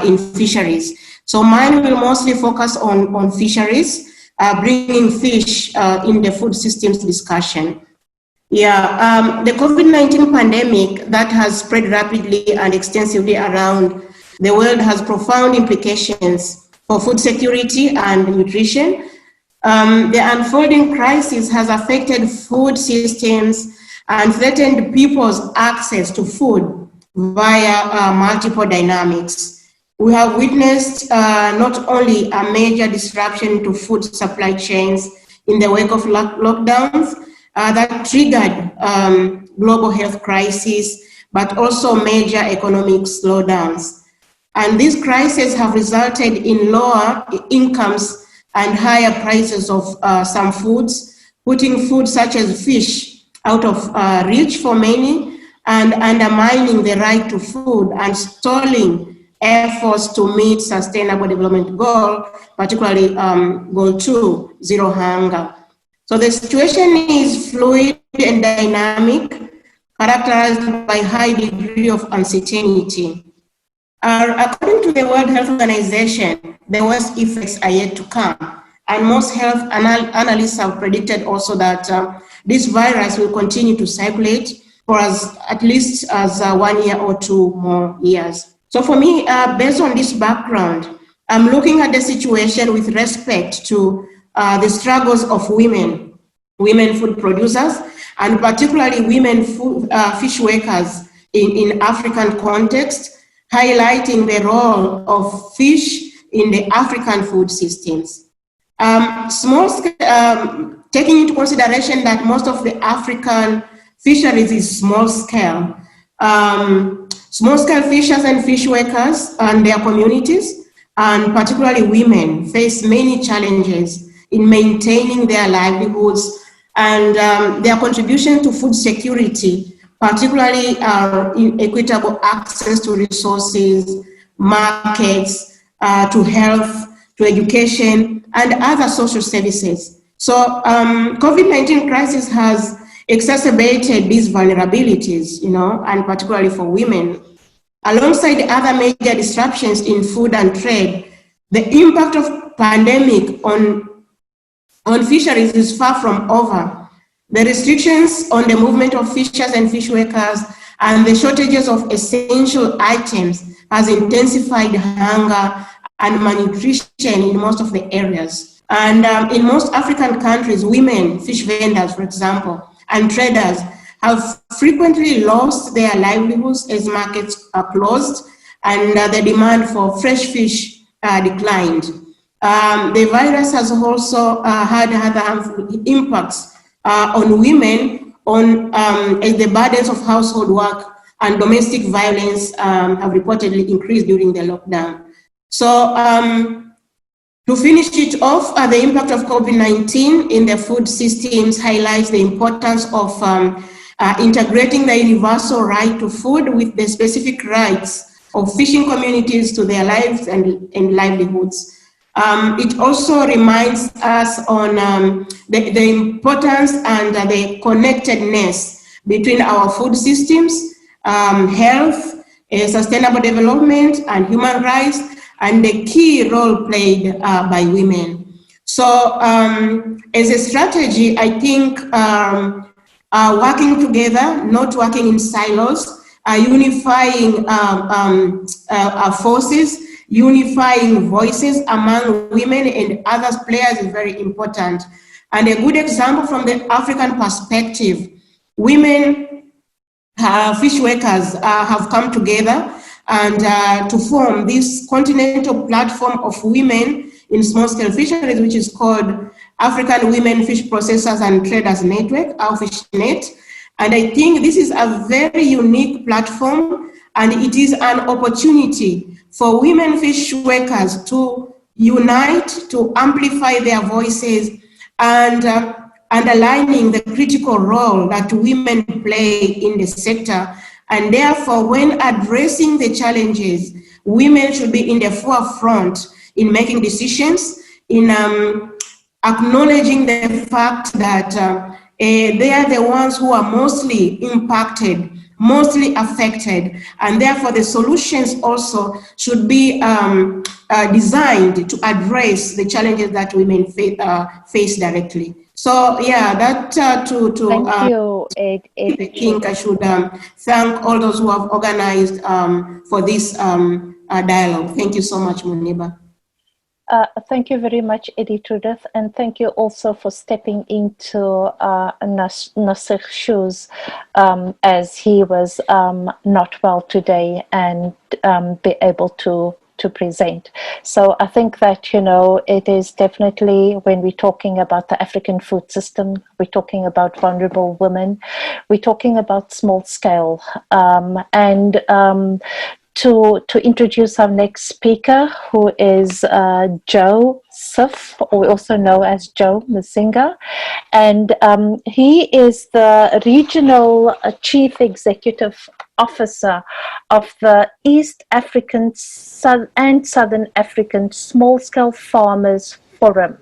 in fisheries. So mine will mostly focus on fisheries, bringing fish in the food systems discussion. Yeah, the COVID-19 pandemic that has spread rapidly and extensively around the world has profound implications for food security and nutrition. The unfolding crisis has affected food systems and threatened people's access to food via multiple dynamics. We have witnessed not only a major disruption to food supply chains in the wake of lockdowns that triggered global health crisis, but also major economic slowdowns. And these crises have resulted in lower incomes and higher prices of some foods, putting food such as fish out of reach for many, and undermining the right to food and stalling efforts to meet Sustainable Development Goal, particularly Goal 2, Zero Hunger. So the situation is fluid and dynamic, characterized by high degree of uncertainty. According to the World Health Organization, the worst effects are yet to come. And most health analysts have predicted also that this virus will continue to circulate for at least 1 year or 2 more years. So for me, based on this background, I'm looking at the situation with respect to the struggles of women food producers, and particularly women fish workers in African context, highlighting the role of fish in the African food systems. Taking into consideration that most of the African fisheries is small scale. Small scale fishers and fish workers and their communities, and particularly women, face many challenges in maintaining their livelihoods, and their contribution to food security, particularly in equitable access to resources, markets, to health, to education, and other social services. So COVID-19 crisis has exacerbated these vulnerabilities, and particularly for women. Alongside other major disruptions in food and trade, the impact of pandemic on fisheries is far from over. The restrictions on the movement of fishers and fish workers and the shortages of essential items has intensified hunger and malnutrition in most of the areas. And in most African countries, women, fish vendors, for example, and traders have frequently lost their livelihoods as markets are closed and the demand for fresh fish declined. The virus has also had other harmful impacts on women as the burdens of household work and domestic violence have reportedly increased during the lockdown. So to finish it off, the impact of COVID-19 in the food systems highlights the importance of integrating the universal right to food with the specific rights of fishing communities to their lives and livelihoods. It also reminds us on the importance and the connectedness between our food systems, health, sustainable development, and human rights, and the key role played by women. So as a strategy, I think working together, not working in silos, unifying our forces, unifying voices among women and other players is very important. And a good example from the African perspective, women fish workers have come together and to form this continental platform of women in small-scale fisheries, which is called African Women Fish Processors and Traders Network, AWFishNet. And I think this is a very unique platform, and it is an opportunity for women fish workers to unite, to amplify their voices, and underlining the critical role that women play in the sector. And therefore, when addressing the challenges, women should be in the forefront in making decisions, in acknowledging the fact that they are the ones who are mostly impacted, mostly affected, and therefore the solutions also should be designed to address the challenges that women face directly. So yeah, that Thank you, I think I should thank all those who have organized for this dialogue. Thank you so much, Muniba. Thank you very much, Eddie Trudith, and thank you also for stepping into Nasir's shoes as he was not well today and be able to present. So I think that, you know, it is definitely, when we're talking about the African food system, we're talking about vulnerable women, we're talking about small scale, to introduce our next speaker, who is Joe Sif, or also known as Joe Mazinga, and he is the Regional Chief Executive Officer of the East African and Southern African Small Scale Farmers Forum.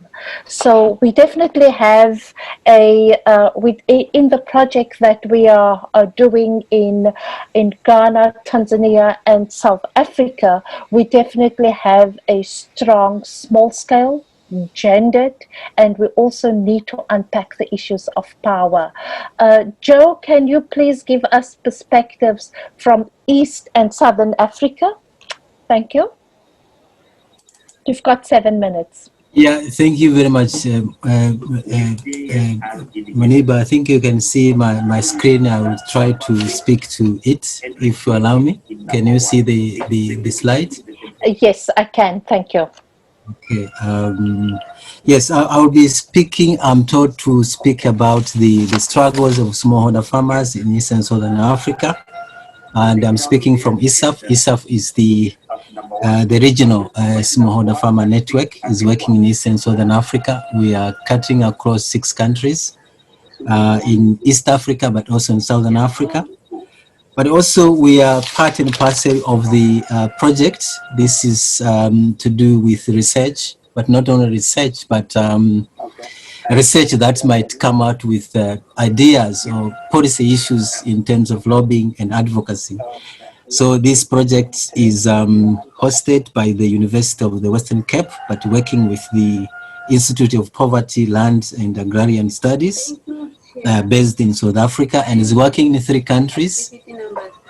So we definitely have in the project that we are doing in Ghana, Tanzania, and South Africa, we definitely have a strong small scale, gendered, and we also need to unpack the issues of power. Joe, can you please give us perspectives from East and Southern Africa? Thank you. You've got 7 minutes. Yeah, thank you very much, Muniba. I think you can see my screen. I will try to speak to it, if you allow me. Can you see the slide? Yes, I can. Thank you. Okay. Yes, I will be speaking. I'm told to speak about the struggles of smallholder farmers in East and Southern Africa. And I'm speaking from ISAF. ISAF is the regional smallholder farmer network, is working in East and Southern Africa. We are cutting across 6 countries in East Africa, but also in Southern Africa. But also we are part and parcel of the project. This is to do with research, but not only research, but research that might come out with ideas or policy issues in terms of lobbying and advocacy. So this project is hosted by the University of the Western Cape, but working with the Institute of Poverty, Land and Agrarian Studies, based in South Africa, and is working in 3 countries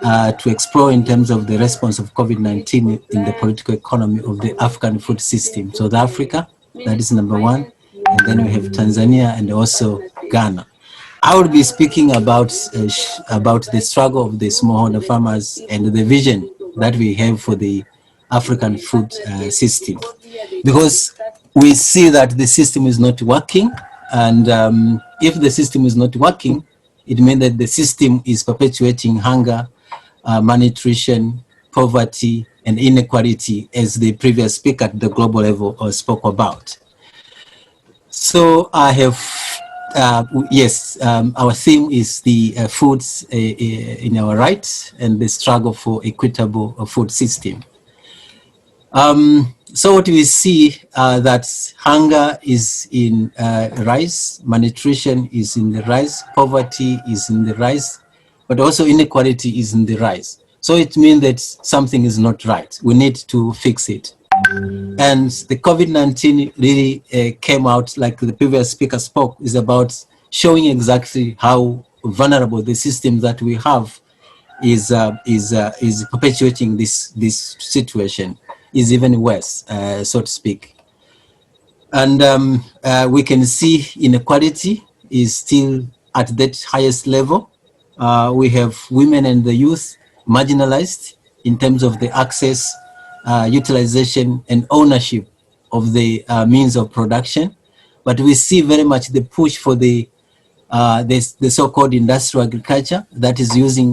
to explore in terms of the response of COVID-19 in the political economy of the African food system. South Africa, that is number 1, and then we have Tanzania and also Ghana. I will be speaking about the struggle of the smallholder farmers and the vision that we have for the African food system, because we see that the system is not working, and if the system is not working, it means that the system is perpetuating hunger, malnutrition, poverty, and inequality, as the previous speaker at the global level spoke about. So I have, our theme is the foods in our rights and the struggle for equitable food system. So what we see that hunger is in rise, malnutrition is in the rise, poverty is in the rise, but also inequality is in the rise. So it means that something is not right. We need to fix it. And the COVID-19 really came out, like the previous speaker spoke, is about showing exactly how vulnerable the system that we have is perpetuating this situation, is even worse, so to speak. And we can see inequality is still at that highest level. We have women and the youth marginalized in terms of the access, utilization and ownership of the means of production. but we see very much the push for the so-called industrial agriculture that is using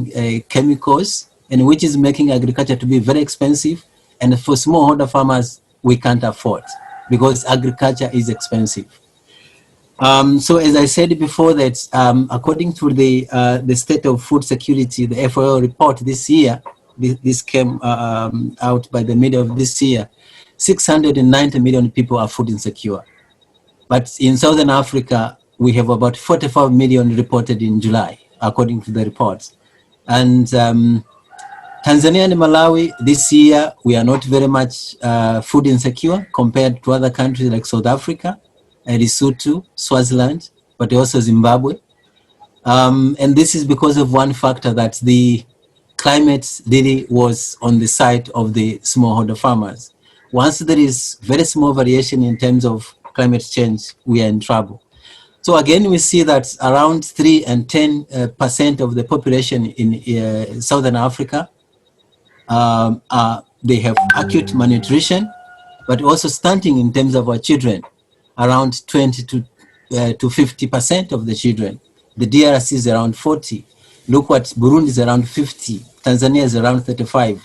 chemicals, and which is making agriculture to be very expensive. And for smallholder farmers, we can't afford because agriculture is expensive. So as I said before, that according to the State of Food Security, the FAO report this year, this came out by the middle of this year, 690 million people are food insecure. But in Southern Africa, we have about 45 million reported in July, according to the reports. And Tanzania and Malawi, this year, we are not very much food insecure compared to other countries like South Africa, Lesotho, Swaziland, but also Zimbabwe. And this is because of one factor, that the climate really was on the side of the smallholder farmers. Once there is very small variation in terms of climate change, we are in trouble. So again, we see that around 3 and 10% of the population in Southern Africa, they have acute malnutrition, but also stunting in terms of our children, around 20 to 50% of the children. The DRC is around 40. Look what Burundi is around 50. Tanzania is around 35.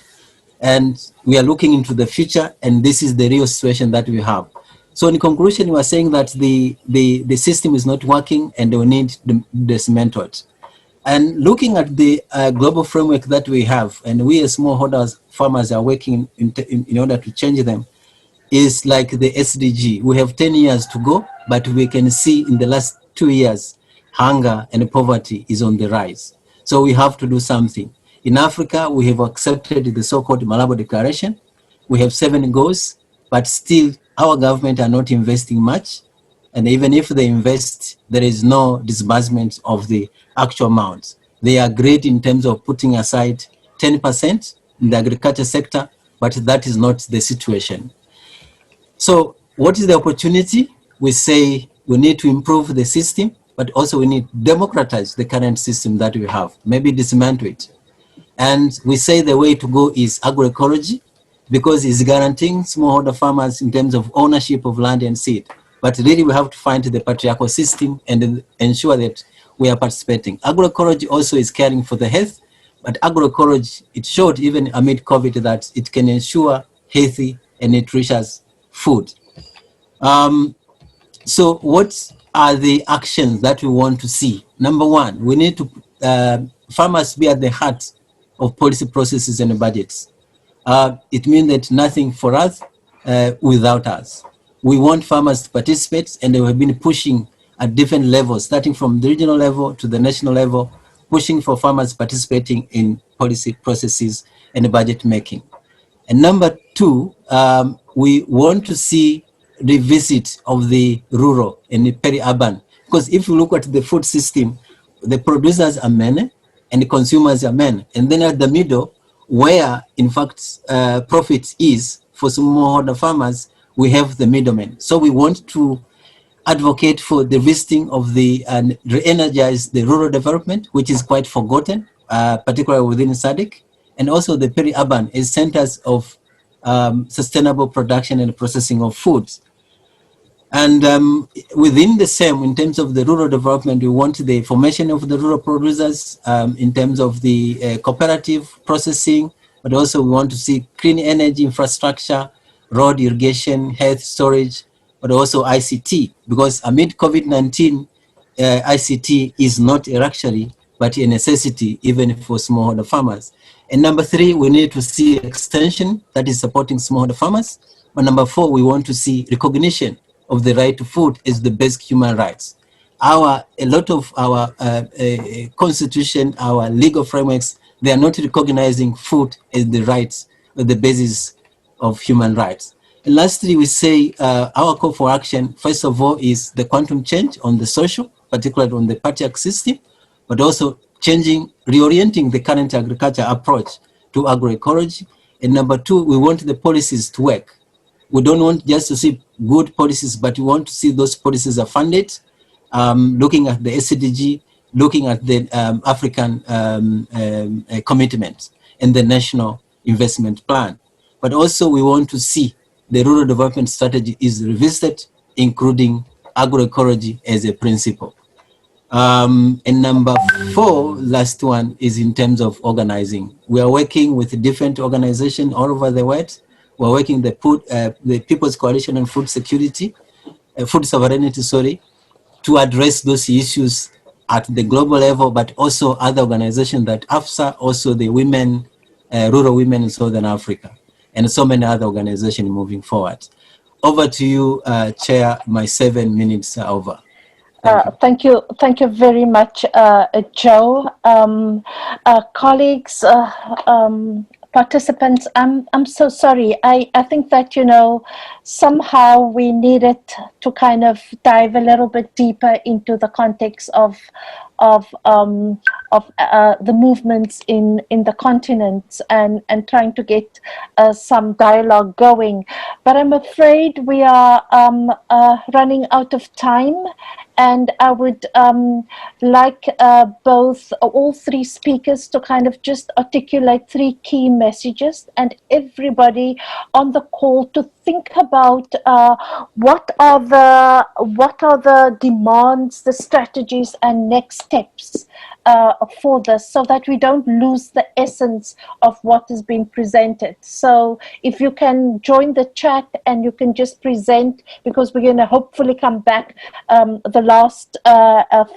And we are looking into the future, and this is the real situation that we have. So in conclusion, we are saying that the system is not working and we need to dismantle it. And looking at the global framework that we have, and we as smallholders farmers are working in order to change them, is like the SDG. We have 10 years to go, but we can see in the last 2 years, hunger and poverty is on the rise. So we have to do something. In Africa, we have accepted the so-called Malabo Declaration. We have 7 goals, but still our government are not investing much. And even if they invest, there is no disbursement of the actual amounts. They are great in terms of putting aside 10% in the agriculture sector, but that is not the situation. So what is the opportunity? We say we need to improve the system, but also we need to democratize the current system that we have, maybe dismantle it. And we say the way to go is agroecology, because it's guaranteeing smallholder farmers in terms of ownership of land and seed. But really we have to find the patriarchal system and ensure that we are participating. Agroecology also is caring for the health, but agroecology, it showed even amid COVID that it can ensure healthy and nutritious food. So what are the actions that we want to see? Number one, we need to, farmers be at the heart of policy processes and budgets. It means that nothing for us without us. We want farmers to participate, and they have been pushing at different levels, starting from the regional level to the national level, pushing for farmers participating in policy processes and budget making. And number two, we want to see the visit of the rural and the peri-urban, because if you look at the food system, the producers are men and the consumers are men, and then at the middle, where in fact profit is for smallholder farmers, we have the middlemen. So we want to advocate for the visiting of the and re-energize the rural development, which is quite forgotten, particularly within SADC, and also the peri-urban as centers of sustainable production and processing of foods. And within the same, in terms of the rural development, we want the formation of the rural producers in terms of the cooperative processing, but also we want to see clean energy infrastructure, road irrigation, health storage, but also ICT, because amid COVID-19, ICT is not a luxury, but a necessity even for smallholder farmers. And number three, we need to see extension that is supporting smallholder farmers. But number four, we want to see recognition of the right to food as the basic human rights. A lot of our constitution, our legal frameworks, they are not recognizing food as the rights, or the basis of human rights. And lastly, we say our call for action, first of all, is the quantum change on the social, particularly on the patriarch system, but also reorienting the current agriculture approach to agroecology. And number two, we want the policies to work. We don't want just to see good policies, but we want to see those policies are funded, looking at the SDG, looking at the African commitments and the national investment plan. But also we want to see the rural development strategy is revisited, including agro-ecology as a principle. And number 4, last one, is in terms of organizing. We are working with different organizations all over the world. We're working the People's Coalition on Food Security, Food Sovereignty, sorry, to address those issues at the global level, but also other organizations that AFSA, also the women, rural women in Southern Africa, and so many other organizations moving forward. Over to you, Chair. My 7 minutes are over. Thank you very much, Joe. Colleagues, participants, I'm so sorry. I think that, you know, somehow we needed to kind of dive a little bit deeper into the context of the movements in the continent and trying to get some dialogue going. But I'm afraid we are running out of time. And I would like all 3 speakers to kind of just articulate 3 key messages, and everybody on the call to think about what are the demands, the strategies, and next steps for this, so that we don't lose the essence of what is being presented. So if you can join the chat and you can just present, because we're going to hopefully come back the last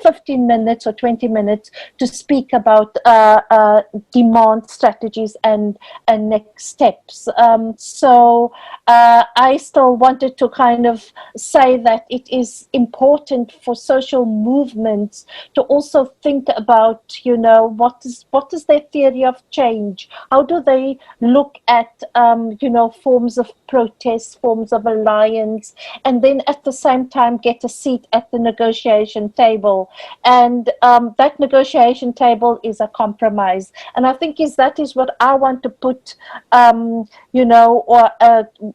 15 minutes or 20 minutes to speak about demand strategies and next steps. So I still wanted to kind of say that it is important for social movements to also think about, you know, what is their theory of change? How do they look at, you know, forms of protest, forms of alliance, and then at the same time get a seat at the negotiation table? And that negotiation table is a compromise. And I think that is what I want to put, you know, or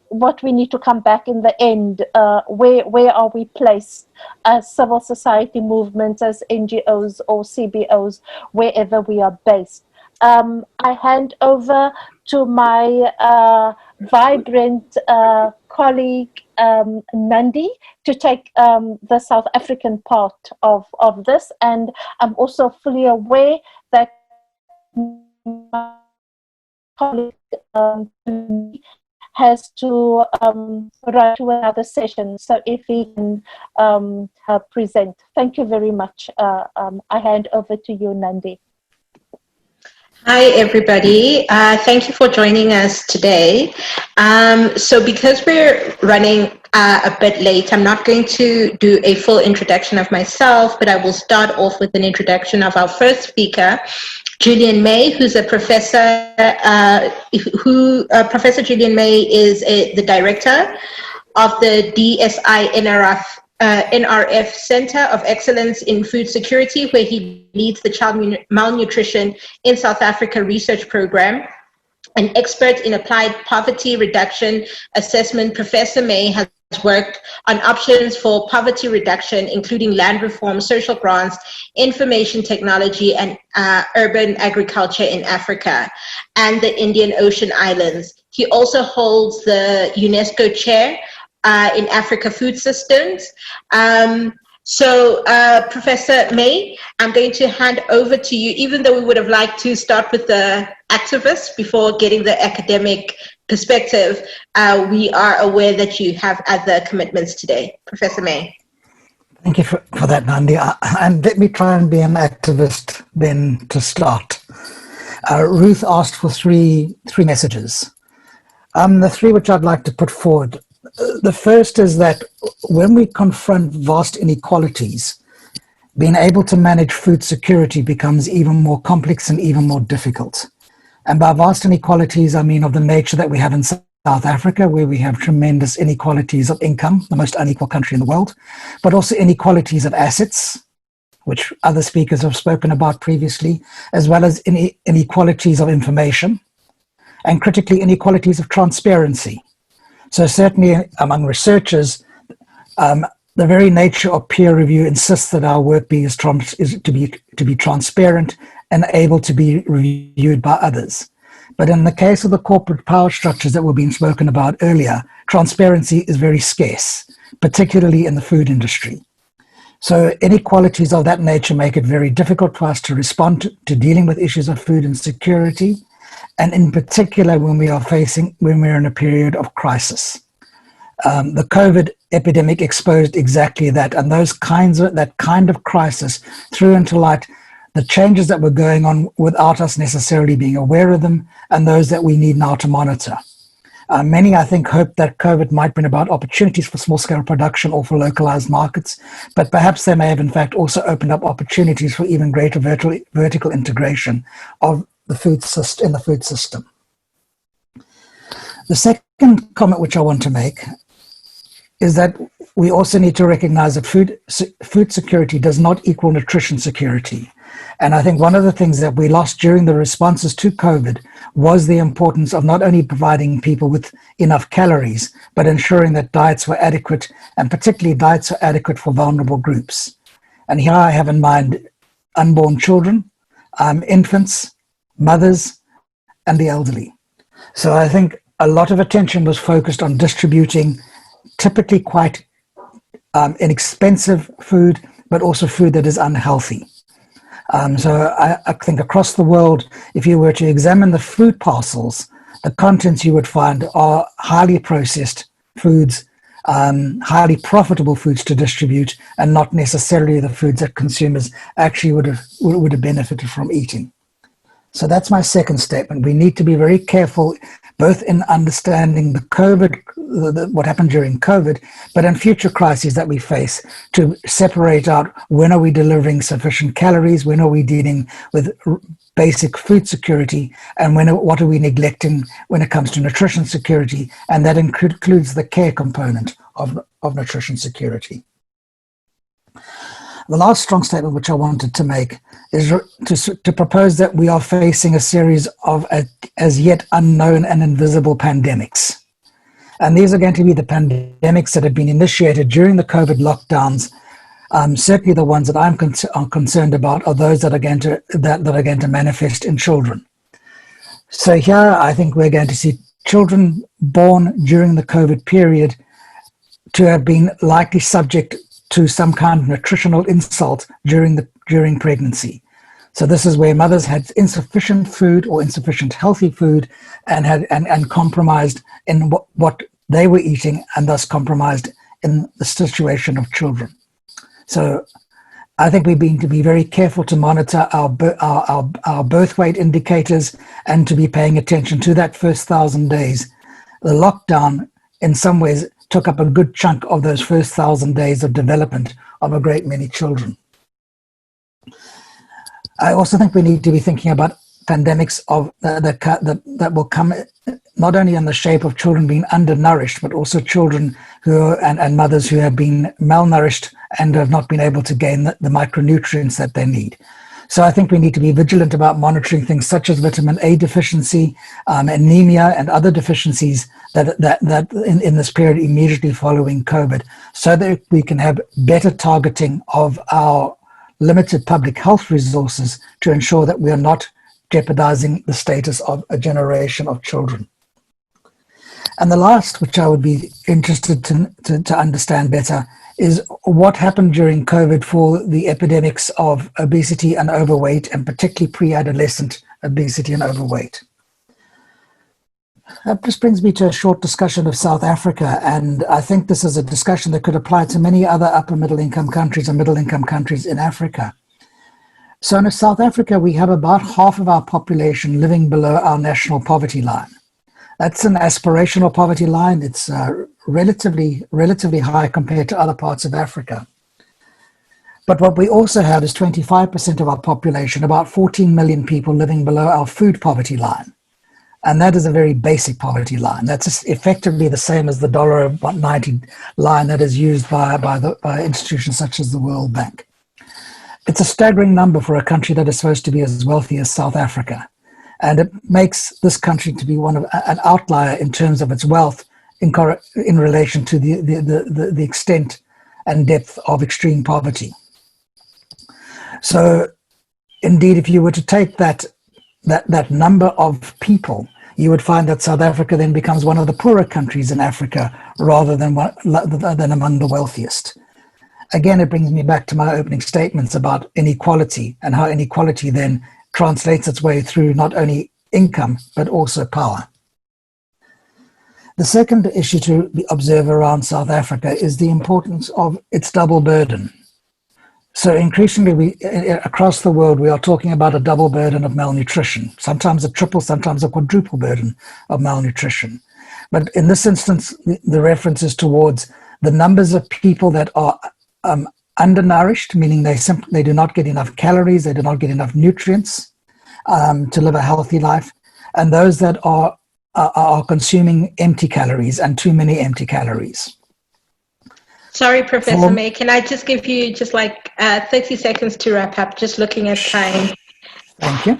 what we need to come back in the end. Where are we placed as civil society movements, as NGOs or CBOs, wherever we are based? I hand over to my vibrant colleague Nandi to take the South African part of this, and I'm also fully aware that my colleague has to run to another session, so if he can present. Thank you very much. I hand over to you, Nandi. Hi, everybody. Thank you for joining us today. So because we're running a bit late, I'm not going to do a full introduction of myself, but I will start off with an introduction of our first speaker, Julian May, who's a professor, Professor Julian May is the director of the DSI-NRF Centre of Excellence in Food Security, where he leads the Child Malnutrition in South Africa research program. An expert in applied poverty reduction assessment, Professor May has worked on options for poverty reduction, including land reform, social grants, information technology, and urban agriculture in Africa and the Indian Ocean Islands. He also holds the UNESCO chair in Africa Food Systems. So Professor May, I'm going to hand over to you, even though we would have liked to start with the activists before getting the academic perspective. We are aware that you have other commitments today. Professor May. Thank you for that, Nandi. And let me try and be an activist then to start. Ruth asked for three messages. The 3 which I'd like to put forward. The first is that when we confront vast inequalities, being able to manage food security becomes even more complex and even more difficult. And by vast inequalities, I mean of the nature that we have in South Africa, where we have tremendous inequalities of income, the most unequal country in the world, but also inequalities of assets, which other speakers have spoken about previously, as well as inequalities of information, and critically inequalities of transparency. So certainly among researchers, the very nature of peer review insists that our work is to be transparent and able to be reviewed by others. But in the case of the corporate power structures that were being spoken about earlier, transparency is very scarce. particularly in the food industry. So inequalities of that nature make it very difficult for us to respond to dealing with issues of food insecurity, and in particular when we're in a period of crisis. The COVID epidemic exposed exactly that, and that kind of crisis threw into light the changes that were going on without us necessarily being aware of them, and those that we need now to monitor. Many, I think, hoped that COVID might bring about opportunities for small-scale production or for localized markets, but perhaps they may have, in fact, also opened up opportunities for even greater vertical integration of the food system. The second comment which I want to make is that we also need to recognize that food security does not equal nutrition security. And I think one of the things that we lost during the responses to COVID was the importance of not only providing people with enough calories, but ensuring that diets were adequate, and particularly diets are adequate for vulnerable groups. And here I have in mind unborn children, infants, mothers, and the elderly. So I think a lot of attention was focused on distributing typically quite inexpensive food, but also food that is unhealthy. So I think across the world, if you were to examine the food parcels, the contents you would find are highly processed foods, highly profitable foods to distribute, and not necessarily the foods that consumers actually would have benefited from eating. So that's my second statement. We need to be very careful, both in understanding the COVID, what happened during COVID, but in future crises that we face, to separate out when are we delivering sufficient calories, when are we dealing with basic food security, and what are we neglecting when it comes to nutrition security, and that includes the care component of nutrition security. The last strong statement which I wanted to make is to propose that we are facing a series of as yet unknown and invisible pandemics. And these are going to be the pandemics that have been initiated during the COVID lockdowns. Certainly the ones that I'm concerned about are those that are going to manifest in children. So here I think we're going to see children born during the COVID period to have been likely subject to some kind of nutritional insult during pregnancy. So this is where mothers had insufficient food or insufficient healthy food and compromised in what they were eating, and thus compromised in the situation of children. So I think we've been to be very careful to monitor our birth weight indicators and to be paying attention to that first 1,000 days. The lockdown in some ways took up a good chunk of those first 1,000 days of development of a great many children. I also think we need to be thinking about pandemics that will come not only in the shape of children being undernourished, but also children and mothers who have been malnourished and have not been able to gain the micronutrients that they need. So I think we need to be vigilant about monitoring things such as vitamin A deficiency, anemia, and other deficiencies that in this period immediately following COVID, so that we can have better targeting of our limited public health resources to ensure that we are not jeopardizing the status of a generation of children. And the last, which I would be interested to understand better, is what happened during COVID for the epidemics of obesity and overweight, and particularly pre-adolescent obesity and overweight. That just brings me to a short discussion of South Africa, and I think this is a discussion that could apply to many other upper middle income countries and middle income countries in Africa. So in South Africa, we have about half of our population living below our national poverty line. That's an aspirational poverty line. It's relatively high compared to other parts of Africa. But what we also have is 25% of our population, about 14 million people living below our food poverty line. And that is a very basic poverty line. That's effectively the same as the $1.90 line that is used by institutions such as the World Bank. It's a staggering number for a country that is supposed to be as wealthy as South Africa. And it makes this country to be an outlier in terms of its wealth in relation to the extent and depth of extreme poverty. So indeed, if you were to take that number of people, you would find that South Africa then becomes one of the poorer countries in Africa rather than among the wealthiest. Again, it brings me back to my opening statements about inequality and how inequality then translates its way through not only income, but also power. The second issue to observe around South Africa is the importance of its double burden. So increasingly, across the world, we are talking about a double burden of malnutrition, sometimes a triple, sometimes a quadruple burden of malnutrition. But in this instance, the reference is towards the numbers of people that are undernourished, meaning they do not get enough calories, they do not get enough nutrients to live a healthy life, and those that are consuming empty calories and too many empty calories. Sorry, Professor May, can I just give you just like 30 seconds to wrap up, just looking at time. Thank you.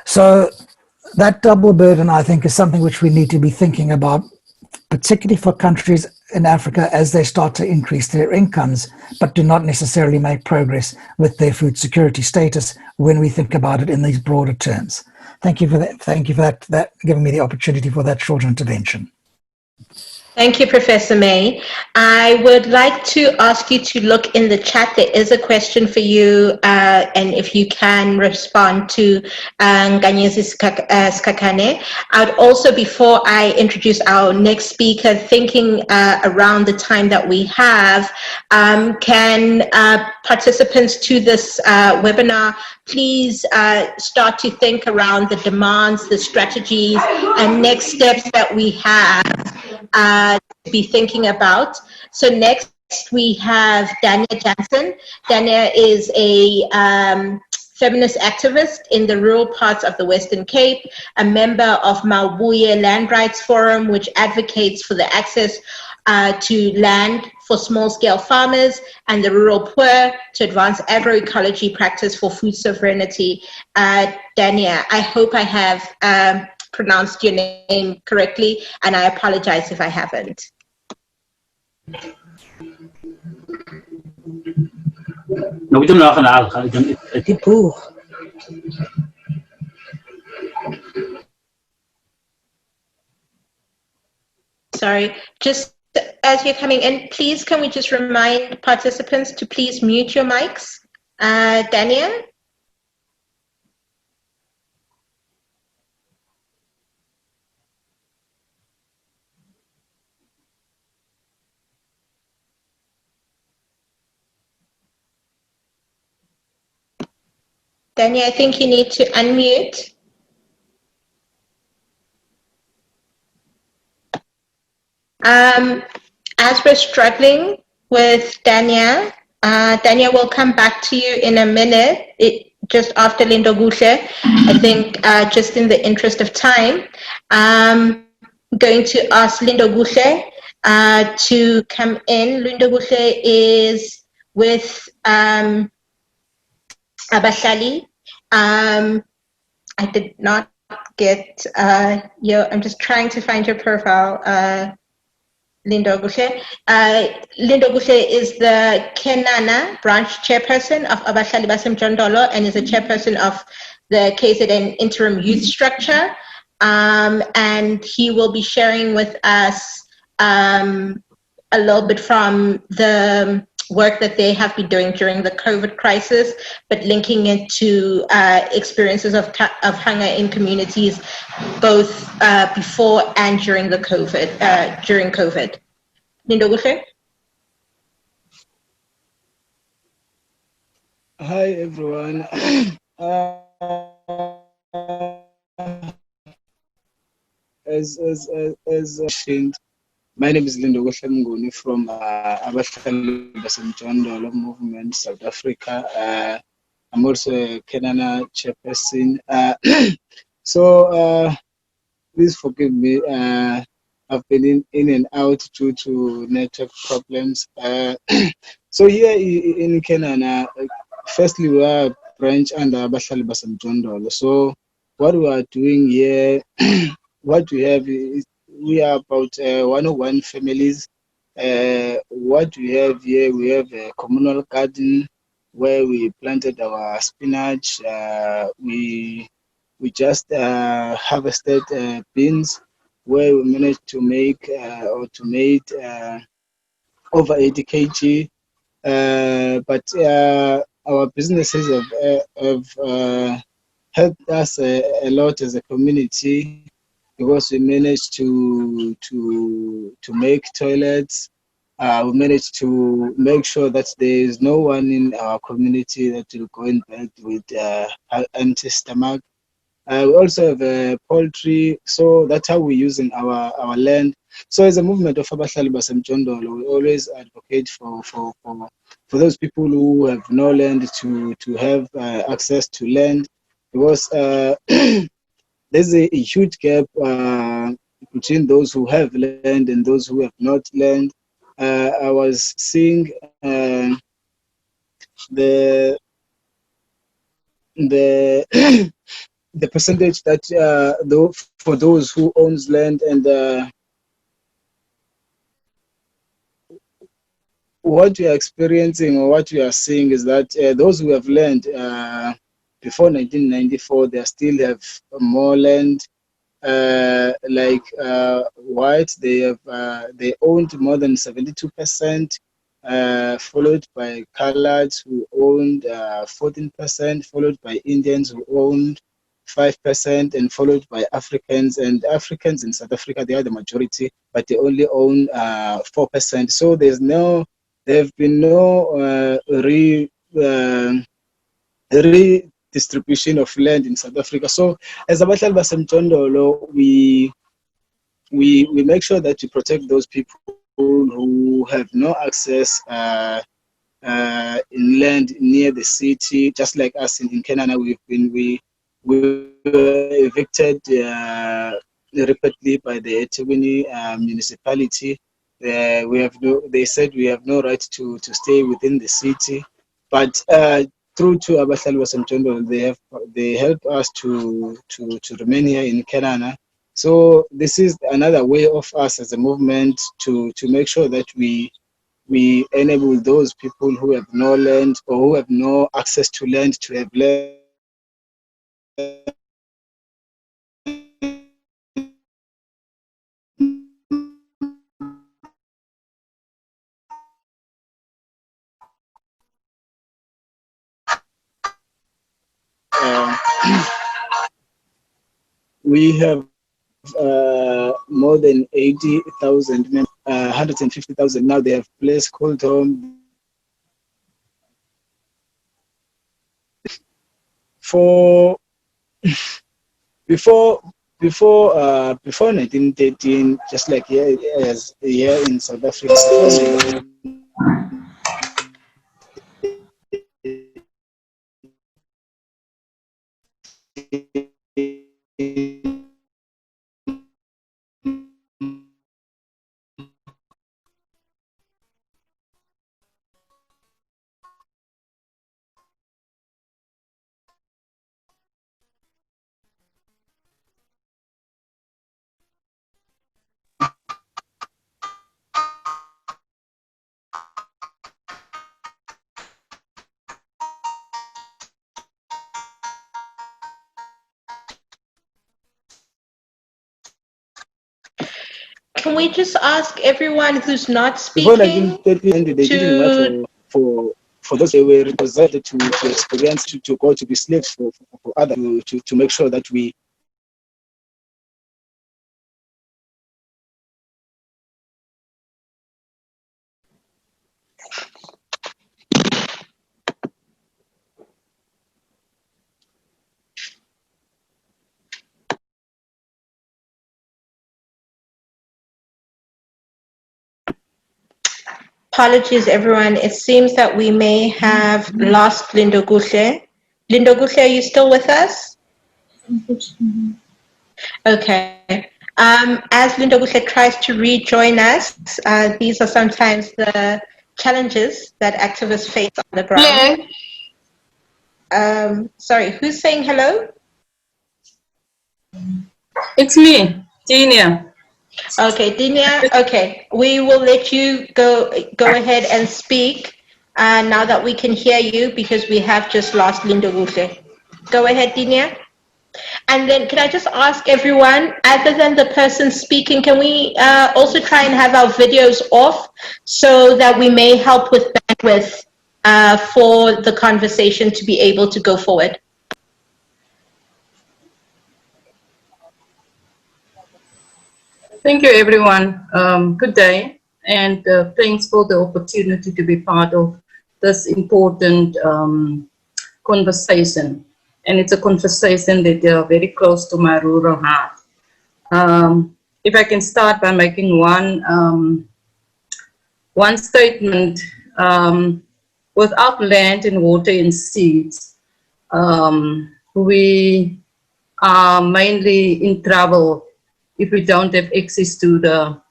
So that double burden, I think, is something which we need to be thinking about, particularly for countries in Africa as they start to increase their incomes, but do not necessarily make progress with their food security status when we think about it in these broader terms. Thank you for that. Thank you for that giving me the opportunity for that short intervention. Thank you, Professor May. I would like to ask you to look in the chat. There is a question for you, and if you can respond to Nganyezi Skakane. I'd also, before I introduce our next speaker, thinking around the time that we have, can participants to this webinar please start to think around the demands, the strategies, and next steps that we have to be thinking about. So next we have Dania Jansen. Dania is a feminist activist in the rural parts of the Western Cape, a member of Maubuye Land Rights Forum, which advocates for the access to land for small-scale farmers and the rural poor to advance agro-ecology practice for food sovereignty. Dania, I hope I have pronounced your name correctly, and I apologize if I haven't. Sorry, just as you're coming in, please can we just remind participants to please mute your mics. Dania? Dania, I think you need to unmute. As we're struggling with Dania, Dania will come back to you in a minute, just after Lindo Gushe. I think just in the interest of time, I'm going to ask Lindo Gushe to come in. Lindo Gushe is with Abashali. I did not get I'm just trying to find your profile, Lindo Gushe. Lindo Gushe is the Kenana branch chairperson of Abashali Basim Jondolo and is a chairperson of the KZN interim youth structure. And he will be sharing with us a little bit from the work that they have been doing during the COVID crisis, but linking it to experiences of hunger in communities, both before and during the COVID. During COVID. Lindo Gushe? Hi everyone. As mentioned, my name is Lindo Gushe from Abashali Basim Jondolo movement, South Africa. I'm also a Kenana chairperson. So please forgive me. I've been in and out due to network problems. So here in Kenana, firstly we are a branch under Abashali Basim Jondolo. So what we are doing here, what we have is we are about 101 families. What we have here, we have a communal garden where we planted our spinach. We we just harvested beans, where we managed to make automate over 80 kg. But our businesses have helped us a lot as a community, because we managed to make toilets. We managed to make sure that there is no one in our community that will go in bed with empty stomach. We also have poultry, so that's how we're using our land. So as a movement of Abahlali Basemjondolo, we always advocate for those people who have no land to have access to land, because there's a huge gap between those who have land and those who have not land. I was seeing the the percentage that for those who owns land, and what we are experiencing or what we are seeing is that those who have land before 1994, they still have more land. Like whites, they owned more than 72%, followed by coloreds who owned 14%, followed by Indians who owned 5%, and followed by Africans. And Africans in South Africa, they are the majority, but they only own 4%. So there have been no redistribution of land in South Africa. So as Abahlali Basemjondolo, we make sure that we protect those people who have no access in land near the city. Just like us in Kenana, we were evicted repeatedly by the eThekwini municipality. They said we have no right to stay within the city, but through to Abahlali Basemjondolo, they help us to remain here in Kenana. So this is another way of us as a movement to make sure that we enable those people who have no land or who have no access to land to have land. We have more than 80,000 members, 150,000 now. They have place called home. Before 1913, just like here in South Africa. Can we just ask everyone who's not speaking for those who were represented to experience to go to be slaves for others to make sure that we Apologies, everyone. It seems that we may have lost Lindo Guhle. Lindo Guhle, are you still with us? Okay. As Lindo Guhle tries to rejoin us, these are sometimes the challenges that activists face on the ground. Hello. Sorry, who's saying hello? It's me, Dinia. Okay, Dinia. Okay, we will let you go ahead and speak now that we can hear you, because we have just lost Lindo Guhle. Go ahead, Dinia. And then can I just ask everyone, other than the person speaking, can we also try and have our videos off so that we may help with bandwidth for the conversation to be able to go forward? Thank you, everyone. Good day, and thanks for the opportunity to be part of this important conversation. And it's a conversation that are very close to my rural heart. If I can start by making one statement, without land and water and seeds, we are mainly in trouble if we don't have access to the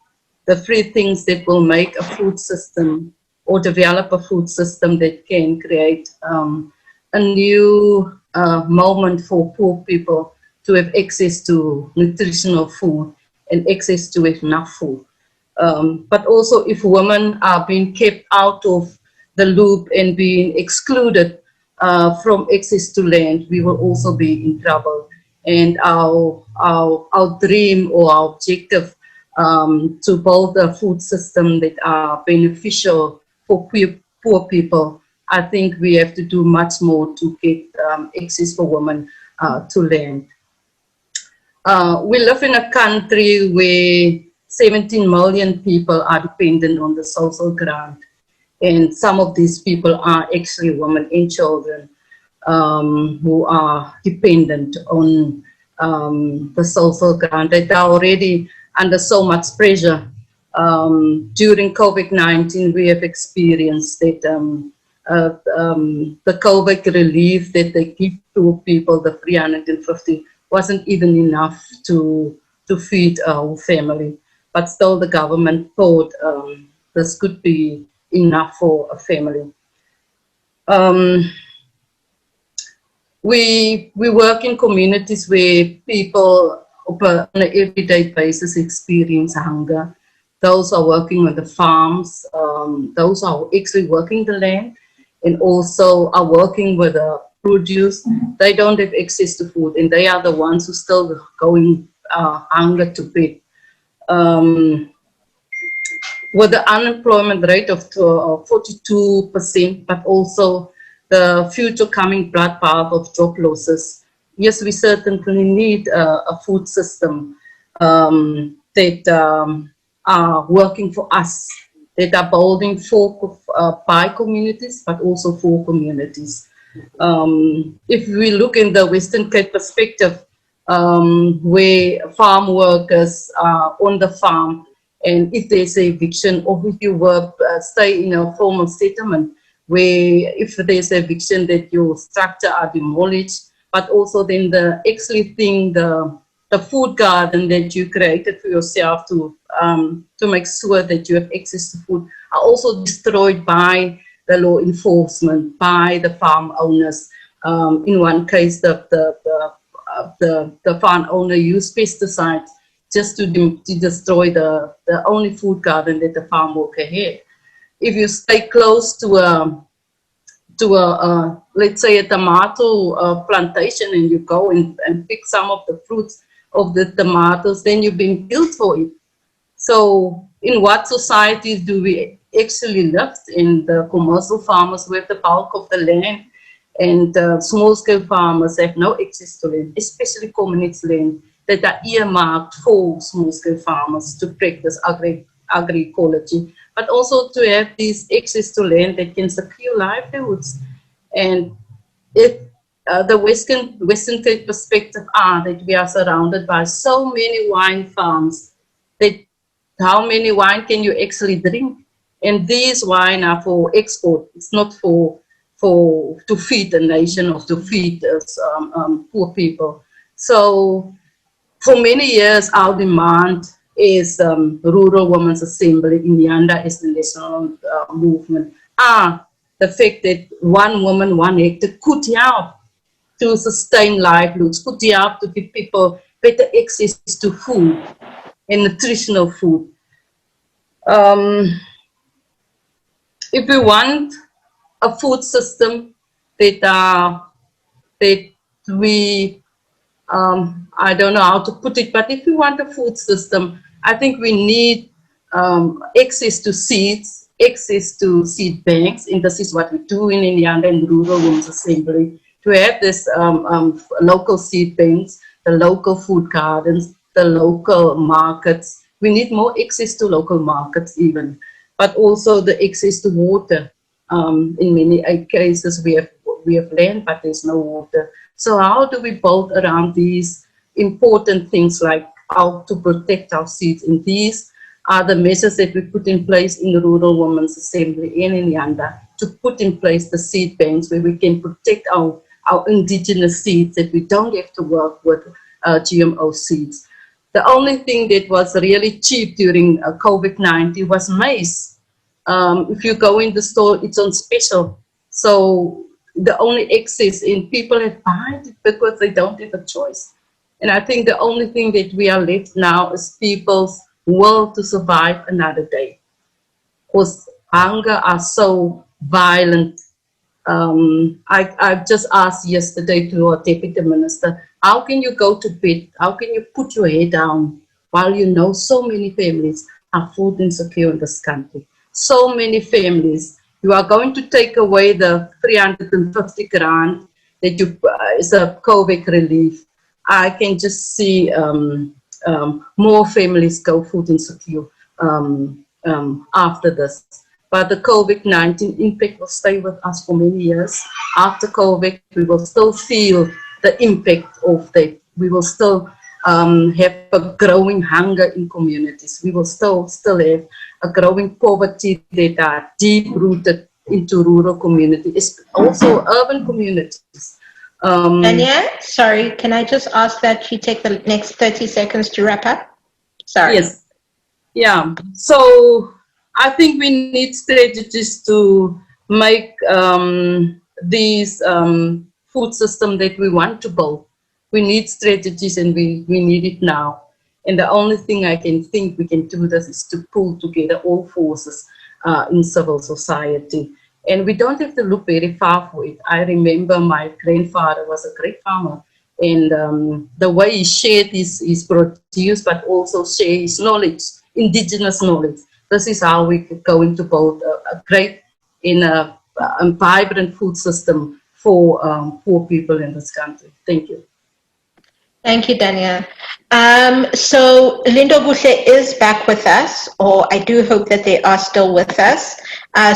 free things that will make a food system or develop a food system that can create a new moment for poor people to have access to nutritional food and access to enough food. But also if women are being kept out of the loop and being excluded from access to land, we will also be in trouble. And our dream or our objective to build a food system that are beneficial for poor people, I think we have to do much more to get access for women to land. We live in a country where 17 million people are dependent on the social grant. And some of these people are actually women and children who are dependent on the social grant. They are already under so much pressure. During COVID-19, we have experienced that the COVID relief that they give to people, the 350, wasn't even enough to feed our family. But still the government thought this could be enough for a family. We work in communities where people on an everyday basis experience hunger. Those are working on the farms, those are actually working the land, and also are working with the produce. They don't have access to food, and they are the ones who still going hunger to bed. With the unemployment rate of 42%, but also the future coming bloodbath of job losses. Yes, we certainly need a food system that are working for us, that are building for by communities, but also for communities. If we look in the Western Cape perspective, where farm workers are on the farm, and if there's an eviction, or if you work, stay in a formal settlement, where if there's an eviction that your structure are demolished, but also then the actually thing, the food garden that you created for yourself to make sure that you have access to food are also destroyed by the law enforcement, by the farm owners. In one case, the farm owner used pesticides just to destroy the only food garden that the farm worker had. If you stay close to a let's say a tomato plantation, and you go and pick some of the fruits of the tomatoes, then you've been killed for it. So in what societies do we actually live? In the commercial farmers who have the bulk of the land, and small-scale farmers have no access to land, especially community land that are earmarked for small-scale farmers to practice agro-ecology, but also to have this access to land that can secure livelihoods. And if the Western Cape perspective are that we are surrounded by so many wine farms, that how many wine can you actually drink? And these wine are for export. It's not to feed a nation or to feed poor people. So for many years, our demand is Rural Women's Assembly in Yanda as the national movement. The fact that one woman, 1 hectare could help to sustain livelihoods, could help to give people better access to food and nutritional food. If we want a food system that we I don't know how to put it, but if we want a food system, I think we need access to seeds, access to seed banks, and this is what we do in Indiana and Rural Women's Assembly, to have this local seed banks, the local food gardens, the local markets. We need more access to local markets even, but also the access to water. In many cases we have land, but there's no water. So how do we build around these important things like how to protect our seeds? And these are the measures that we put in place in the Rural Women's Assembly in Yanda, to put in place the seed banks where we can protect our indigenous seeds, that we don't have to work with GMO seeds. The only thing that was really cheap during COVID-19 was maize. If you go in the store, it's on special. So the only access in people have bought it because they don't have a choice. And I think the only thing that we are left now is people's will to survive another day. Because hunger are so violent. I just asked yesterday to our deputy minister, how can you go to bed? How can you put your head down while you know so many families are food insecure in this country? So many families. You are going to take away the 350 grand that you is a COVID relief. I can just see more families go food insecure after this. But the COVID-19 impact will stay with us for many years. After COVID, we will still feel the impact of that. We will still have a growing hunger in communities. We will still have a growing poverty that are deep-rooted into rural communities, also urban communities. Anya, sorry, can I just ask that you take the next 30 seconds to wrap up? Sorry. Yes. Yeah. So I think we need strategies to make these food system that we want to build. We need strategies, and we need it now. And the only thing I can think we can do this is to pull together all forces in civil society. And we don't have to look very far for it. I remember my grandfather was a great farmer, and the way he shared his produce, but also share his knowledge, indigenous knowledge. This is how we could go into build a great and a vibrant food system for poor people in this country. Thank you. Thank you, Dania. So Lindo Bushe is back with us, or I do hope that they are still with us.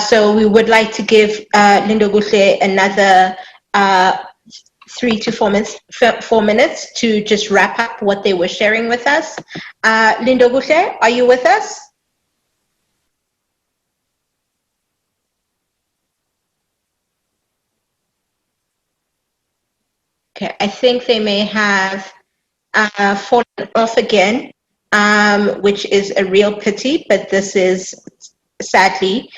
So we would like to give Lindo Bushe another 3 to 4 minutes to just wrap up what they were sharing with us. Lindo Bushe, are you with us? Okay, I think they may have fallen off again, which is a real pity, but this is sadly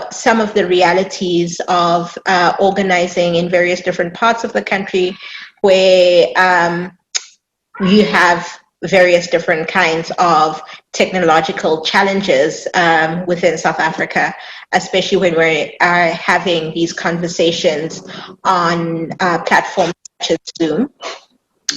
some of the realities of organizing in various different parts of the country, where you have various different kinds of technological challenges within South Africa, especially when we are having these conversations on platforms such as Zoom.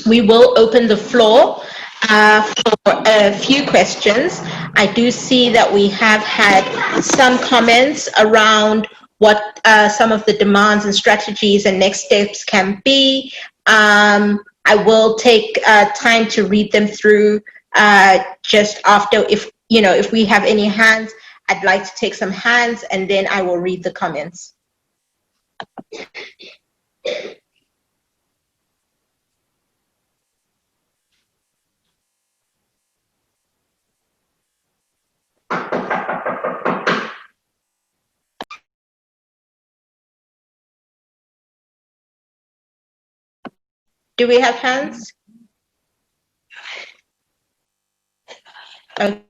We will open the floor for a few questions. I do see that we have had some comments around what some of the demands and strategies and next steps can be. I will take time to read them through just after. If we have any hands, I'd like to take some hands, and then I will read the comments. Do we have hands? Okay.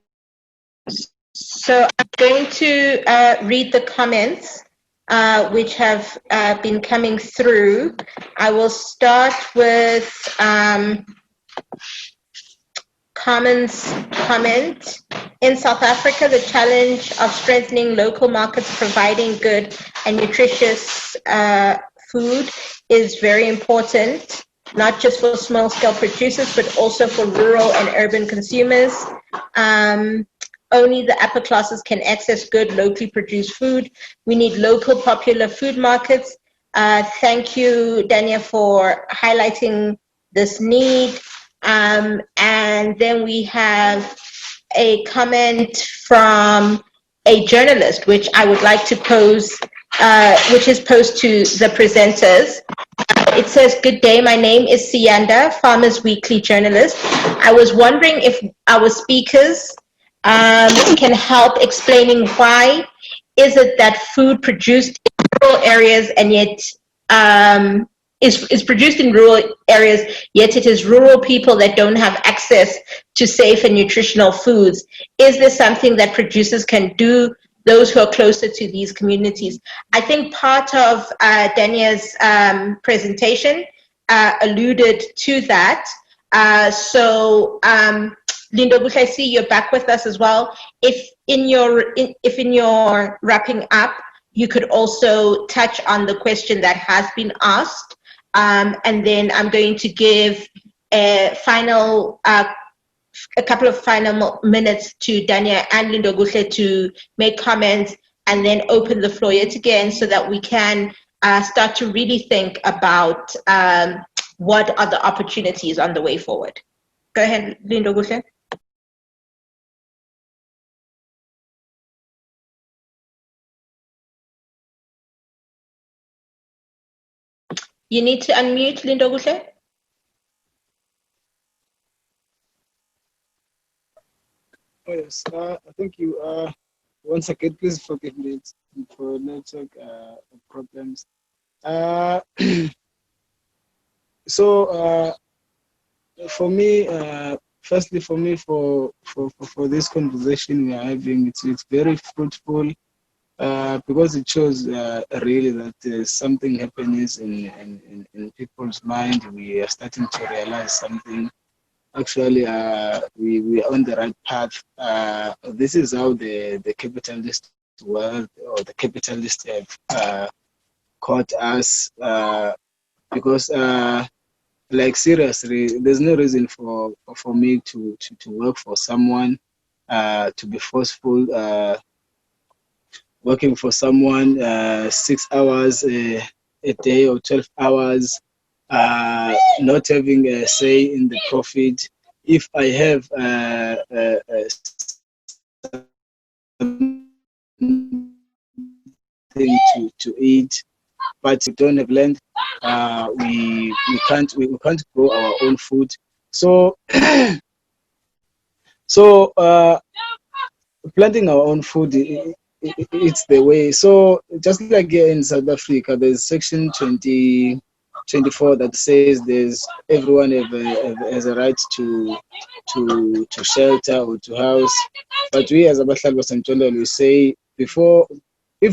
So I'm going to read the comments which have been coming through. I will start with Carmen's comment. In South Africa, the challenge of strengthening local markets, providing good and nutritious food is very important. not just for small-scale producers, but also for rural and urban consumers. Only the upper classes can access good, locally produced food. We need local, popular food markets. Thank you, Dania, for highlighting this need. And then we have a comment from a journalist, which I would like to pose, which is posed to the presenters. It says, "Good day, my name is Siyanda, Farmers Weekly journalist. I was wondering if our speakers can help explaining why is it that food produced in rural areas and yet is produced in rural areas, yet it is rural people that don't have access to safe and nutritional foods. Is there something that producers can do, those who are closer to these communities?" I think part of Dania's presentation alluded to that. Lindo Bush, I see you're back with us as well. If in your wrapping up, you could also touch on the question that has been asked. And then I'm going to give a couple of final minutes to Dania and Lindo Gushe to make comments, and then open the floor yet again so that we can start to really think about what are the opportunities on the way forward. Go ahead, Lindo Gushe. You need to unmute, Lindo Gushe. Oh yes, thank you. Once again, please forgive me for network problems. For me, firstly, for this conversation we are having, it's very fruitful because it shows really that something happens in people's mind. We are starting to realize something. Actually, we are on the right path. This is how the capitalist world or the capitalists have caught us, because like seriously, there's no reason for me to work for someone, to be forceful, working for someone 6 hours a day or 12 hours, not having a say in the profit. If I have something to eat, but we don't have land, we can't grow our own food. So planting our own food, it's the way. So just like here in South Africa, there's section 24 that says everyone has a right to shelter or to house. But we as Abahlali Basentshona, we say if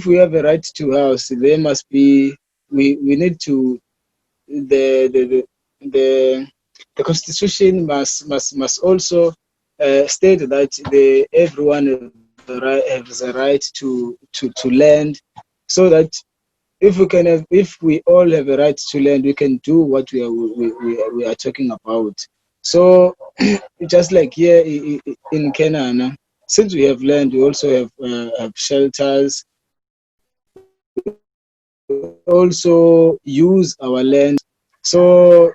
we have a right to house, there must be we need to the constitution must also state that everyone has a right to land, so that if we all have a right to land, we can do what we are talking about. So just like here in Kenya, since we have land, we also have shelters. We also use our land. So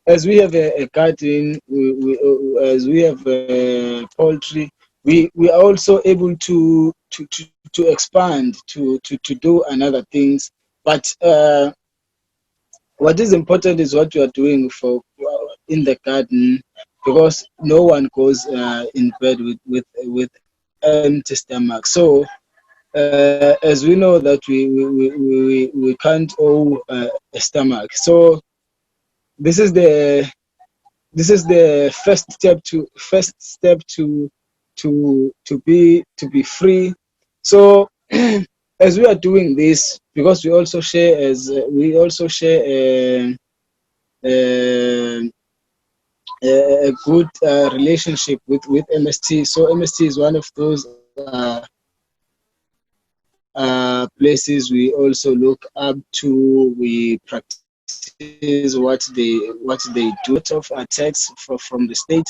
as we have a garden, as we have poultry, we are also able to expand, to do another things. But what is important is what you are doing in the garden, because no one goes in bed with empty stomach. So as we know that we can't owe a stomach. So this is the first step to be free. So as we are doing this, because we also share a good relationship with MST. So MST is one of those places we also look up to. We practice is what they do. Lot of attacks from the state.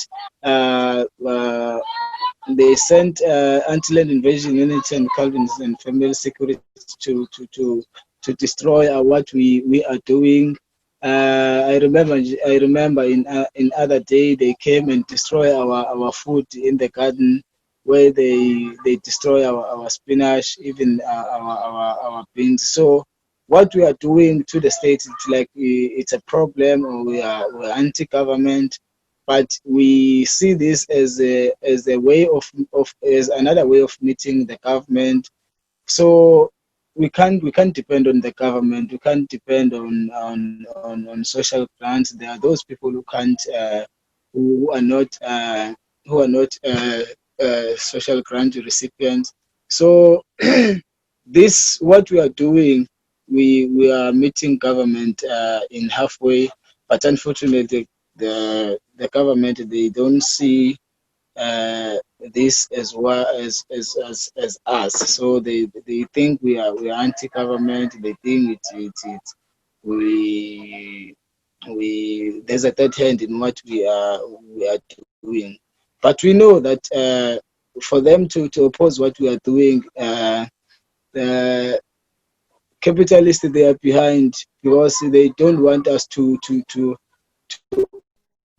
They sent anti-land invasion units and Calvinists and family security to destroy what we are doing. I remember in other day they came and destroy our food in the garden, where they destroy our spinach, even our beans. So what we are doing to the state, it's like it's a problem, or we're anti-government, but we see this as a way as another way of meeting the government. So we can't depend on the government. We can't depend on social grants. There are those people who can't who are not social grant recipients. So this, what we are doing, we are meeting government in halfway, but unfortunately the government, they don't see this as well as us. So they think we are anti-government. They think we there's a third hand in what we are doing. But we know that for them to oppose what we are doing, the capitalists, they are behind, because they don't want us to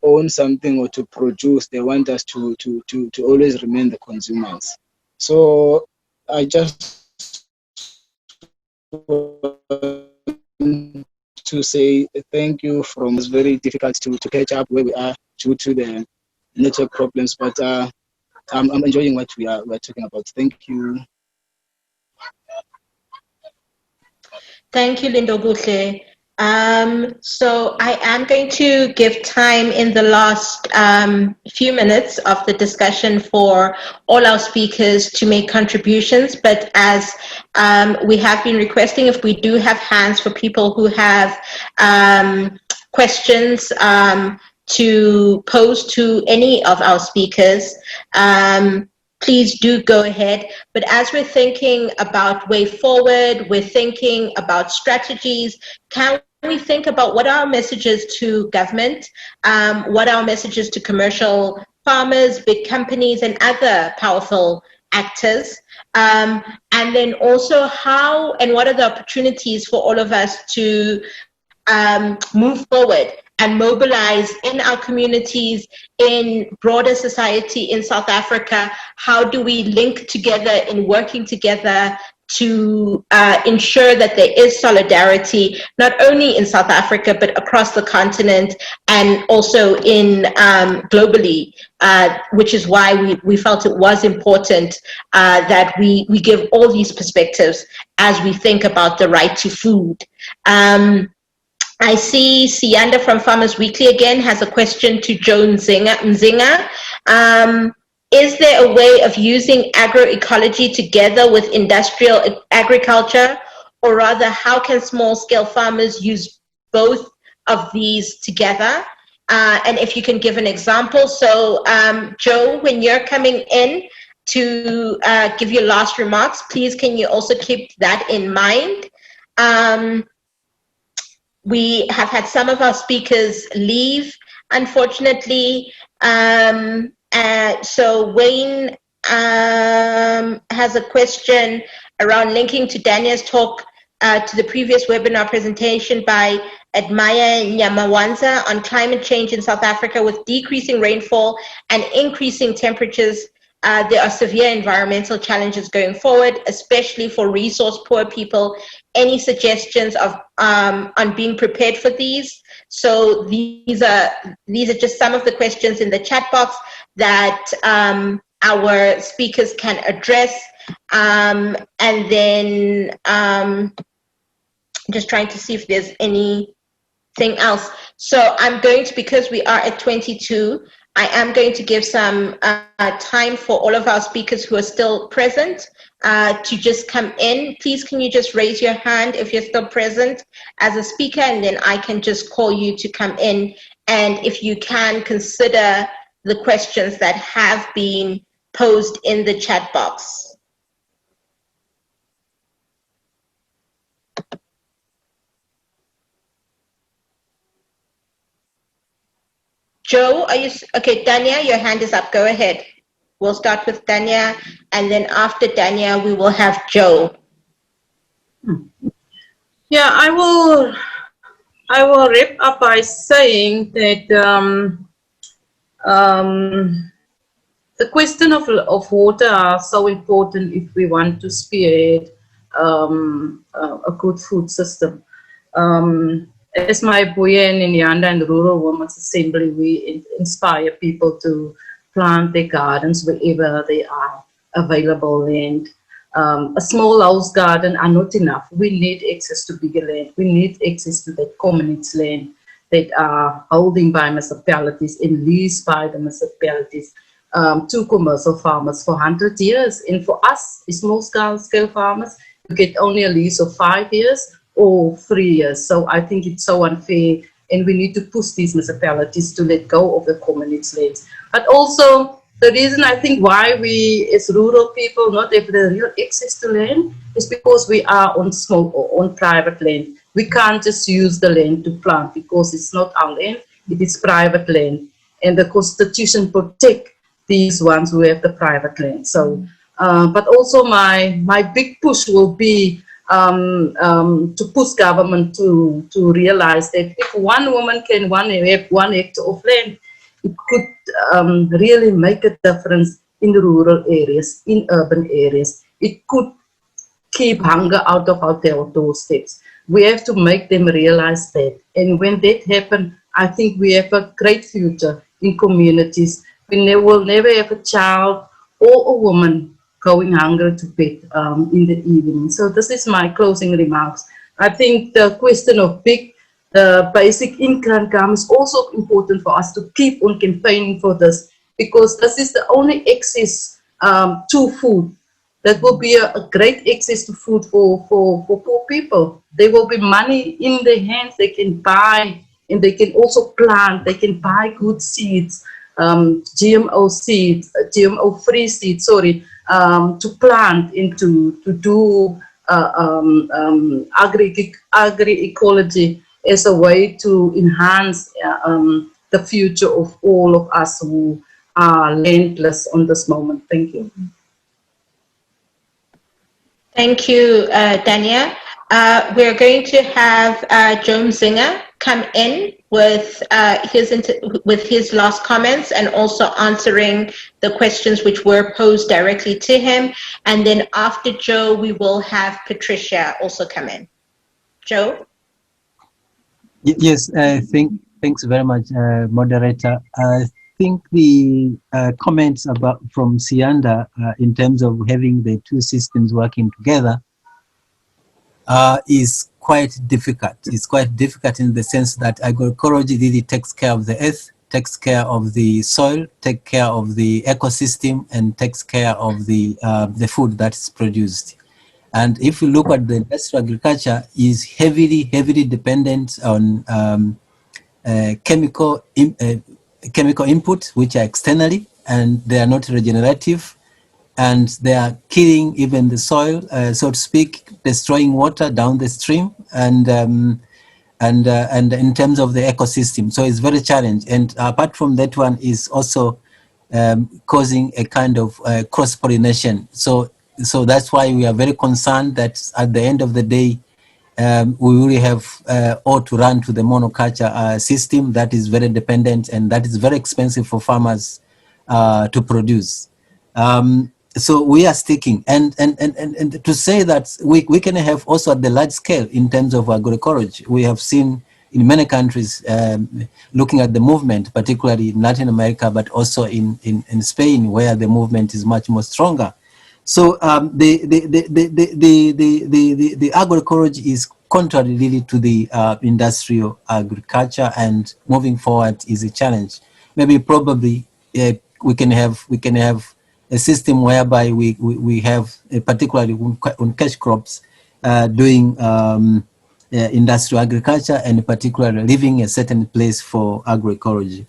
own something or to produce. They want us to always remain the consumers. So I just want to say thank you. It's very difficult to catch up where we are due to the network problems, but I'm enjoying what we're talking about. Thank you. Thank you, Lindo Gutle. So I am going to give time in the last few minutes of the discussion for all our speakers to make contributions. But as we have been requesting, if we do have hands for people who have questions to pose to any of our speakers, please do go ahead. But as we're thinking about way forward, we're thinking about strategies, can we think about what are our messages to government, what are our messages to commercial farmers, big companies, and other powerful actors? And then also how and what are the opportunities for all of us to move forward and mobilize in our communities, in broader society in South Africa? How do we link together in working together to ensure that there is solidarity, not only in South Africa, but across the continent, and also in globally, which is why we felt it was important that we give all these perspectives as we think about the right to food. I see Sianda from Farmers Weekly again has a question to Joan Mzinga. Is there a way of using agroecology together with industrial agriculture, or rather, how can small-scale farmers use both of these together? And if you can give an example. So, Joe, when you're coming in to give your last remarks, please can you also keep that in mind? We have had some of our speakers leave, unfortunately. So Wayne has a question around linking to Daniel's talk to the previous webinar presentation by Admaya Nyamawanza on climate change in South Africa. With decreasing rainfall and increasing temperatures, there are severe environmental challenges going forward, especially for resource poor people. Any suggestions of on being prepared for these? So these are just some of the questions in the chat box that our speakers can address, and then just trying to see if there's anything else. So I'm going to, because we are at 22, I am going to give some time for all of our speakers who are still present to just come in. Please, can you just raise your hand if you're still present as a speaker, and then I can just call you to come in. And if you can, consider the questions that have been posed in the chat box. Joe, are you, okay, Dania, your hand is up, go ahead. We'll start with Dania, and then after Dania, we will have Joe. Yeah, I will wrap up by saying that the question of water are so important if we want to spearhead a good food system. As my Boyan in Yanda and the Rural Women's Assembly, we inspire people to plant their gardens wherever they are available land. A small house garden are not enough. We need access to bigger land. We need access to that commonalities land that are holding by municipalities and leased by the municipalities to commercial farmers for 100 years. And for us, small scale farmers, you get only a lease of 5 years or 3 years. So I think it's so unfair, and we need to push these municipalities to let go of the commonalities lands. But also, the reason I think why we as rural people not have the real access to land is because we are on small or on private land. We can't just use the land to plant because it's not our land, it is private land. And the Constitution protects these ones who have the private land. So, but also my big push will be to push government to realize that if one woman can have 1 hectare of land, it could really make a difference in the rural areas, in urban areas. It could keep hunger out of our doorsteps. We have to make them realize that. And when that happens, I think we have a great future in communities. We will never have a child or a woman going hungry to bed in the evening. So this is my closing remarks. I think the question of the basic income is also important for us to keep on campaigning for this, because this is the only access to food. That will be a great access to food for poor people. There will be money in their hands they can buy, and they can also plant. They can buy good seeds, GMO seeds, GMO-free seeds, sorry, to plant and to do agro-ecology as a way to enhance the future of all of us who are landless on this moment. Thank you. Thank you, Dania. We're going to have Joe Mzinga come in with his last comments and also answering the questions which were posed directly to him. And then after Joe, we will have Patricia also come in. Joe? Yes, thanks very much, moderator. I think the comments from Sianda in terms of having the two systems working together is quite difficult. It's quite difficult in the sense that agroecology really takes care of the earth, takes care of the soil, takes care of the ecosystem, and takes care of the food that's produced. And if you look at the industrial agriculture, is heavily dependent on chemical input, which are externally, and they are not regenerative, and they are killing even the soil, so to speak, destroying water down the stream, and in terms of the ecosystem. So it's very challenging. And apart from that one is also causing a kind of cross-pollination. So that's why we are very concerned that at the end of the day, we really have all to run to the monoculture system that is very dependent and that is very expensive for farmers to produce. So we are sticking, and to say that we can have also at the large scale in terms of agroecology. We have seen in many countries looking at the movement, particularly in Latin America, but also in Spain, where the movement is much more stronger. So the agroecology is contrary really to the industrial agriculture, and moving forward is a challenge. Maybe probably we can have a system whereby we have particularly on cash crops doing industrial agriculture, and particularly leaving a certain place for agroecology.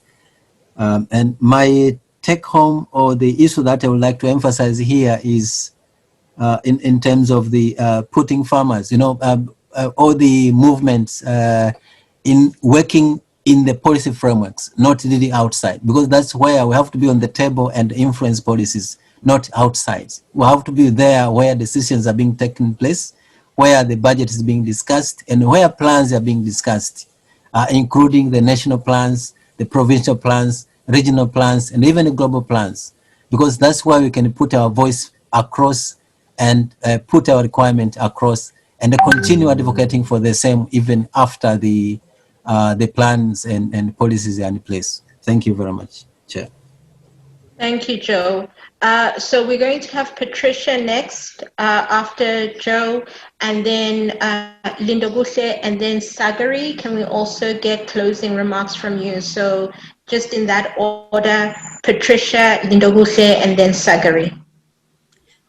And my take home, or the issue that I would like to emphasize here, is in terms of the putting farmers, all the movements in working in the policy frameworks, not really outside, because that's where we have to be on the table and influence policies, not outside. We have to be there where decisions are being taken place, where the budget is being discussed, and where plans are being discussed, including the national plans, the provincial plans, regional plans, and even the global plans, because that's where we can put our voice across and put our requirement across and continue advocating for the same even after the plans and policies are in place. Thank you very much, Chair. Thank you, Joe. So we're going to have Patricia next, after Joe, and then Lindobuhle, and then Sagari. Can we also get closing remarks from you? So just in that order, Patricia, Lindobuhle, and then Sagari.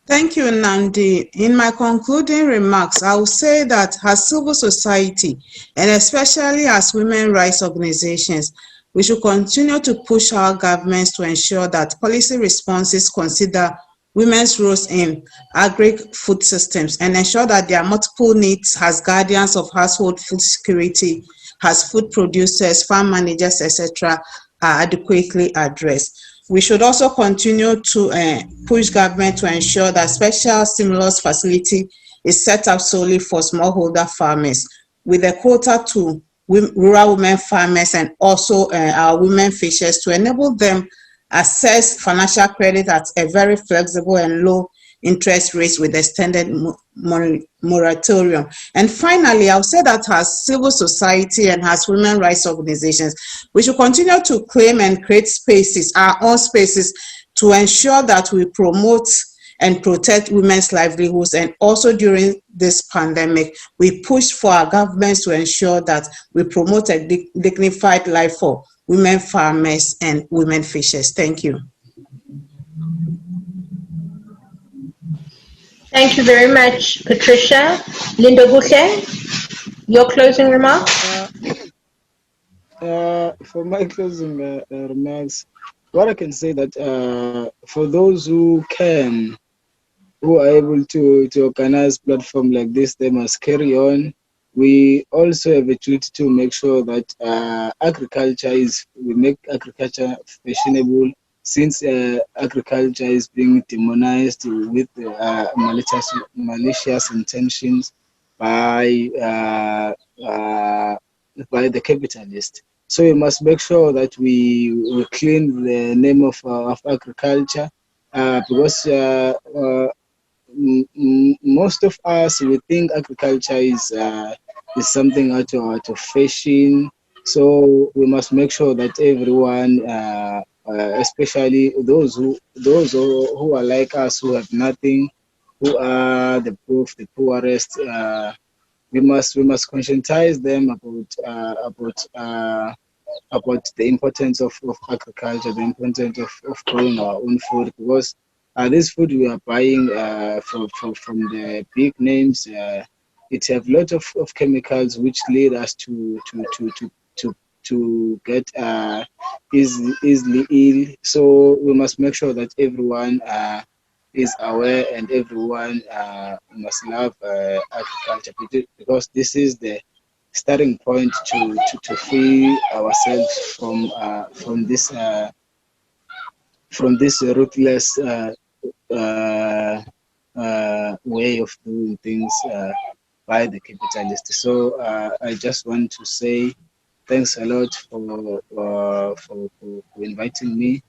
Thank you, Nandi. In my concluding remarks, I will say that as civil society, and especially as women rights organizations, we should continue to push our governments to ensure that policy responses consider women's roles in agri-food systems and ensure that their multiple needs as guardians of household food security, as food producers, farm managers, etc., are adequately addressed. We should also continue to push government to ensure that special stimulus facility is set up solely for smallholder farmers with a quota to rural women farmers and also our women fishers to enable them access financial credit at a very flexible and low interest rates with extended moratorium. And finally, I'll say that as civil society and as women rights organizations, we should continue to claim and create spaces, our own spaces, to ensure that we promote and protect women's livelihoods. And also during this pandemic, we push for our governments to ensure that we promote a dignified life for women farmers and women fishers. Thank you. Thank you very much, Patricia. Lindobuhle, your closing remarks? For my closing remarks, what I can say that for those who are able to organize platform like this, they must carry on. We also have a duty to make sure that we make agriculture fashionable, since agriculture is being demonized with malicious intentions by the capitalists. So we must make sure that we clean the name of agriculture, because most of us, we think agriculture is something out of fashion. So we must make sure that everyone, especially those who are like us, who have nothing, who are the poor, the poorest, we must conscientize them about the importance of agriculture, the importance of growing our own food, because this food we are buying from the big names, it have a lot of chemicals which lead us to get easily ill. So we must make sure that everyone is aware and everyone must love agriculture, because this is the starting point to free ourselves from this ruthless way of doing things by the capitalists. So I just want to say thanks a lot for inviting me.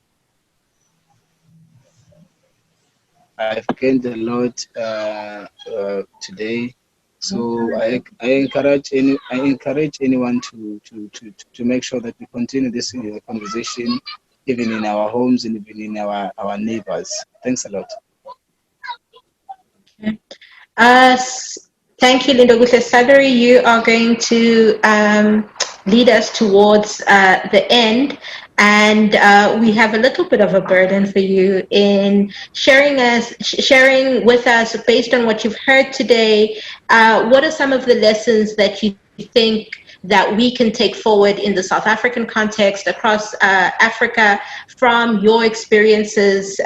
I've gained a lot today, so I encourage anyone to make sure that we continue this conversation, even in our homes and even in our neighbors. Thanks a lot. Okay. Thank you, Lindobuhle. Sagari, you are going to lead us towards the end, and we have a little bit of a burden for you in sharing with us, based on what you've heard today, what are some of the lessons that you think that we can take forward in the South African context, across Africa, from your experiences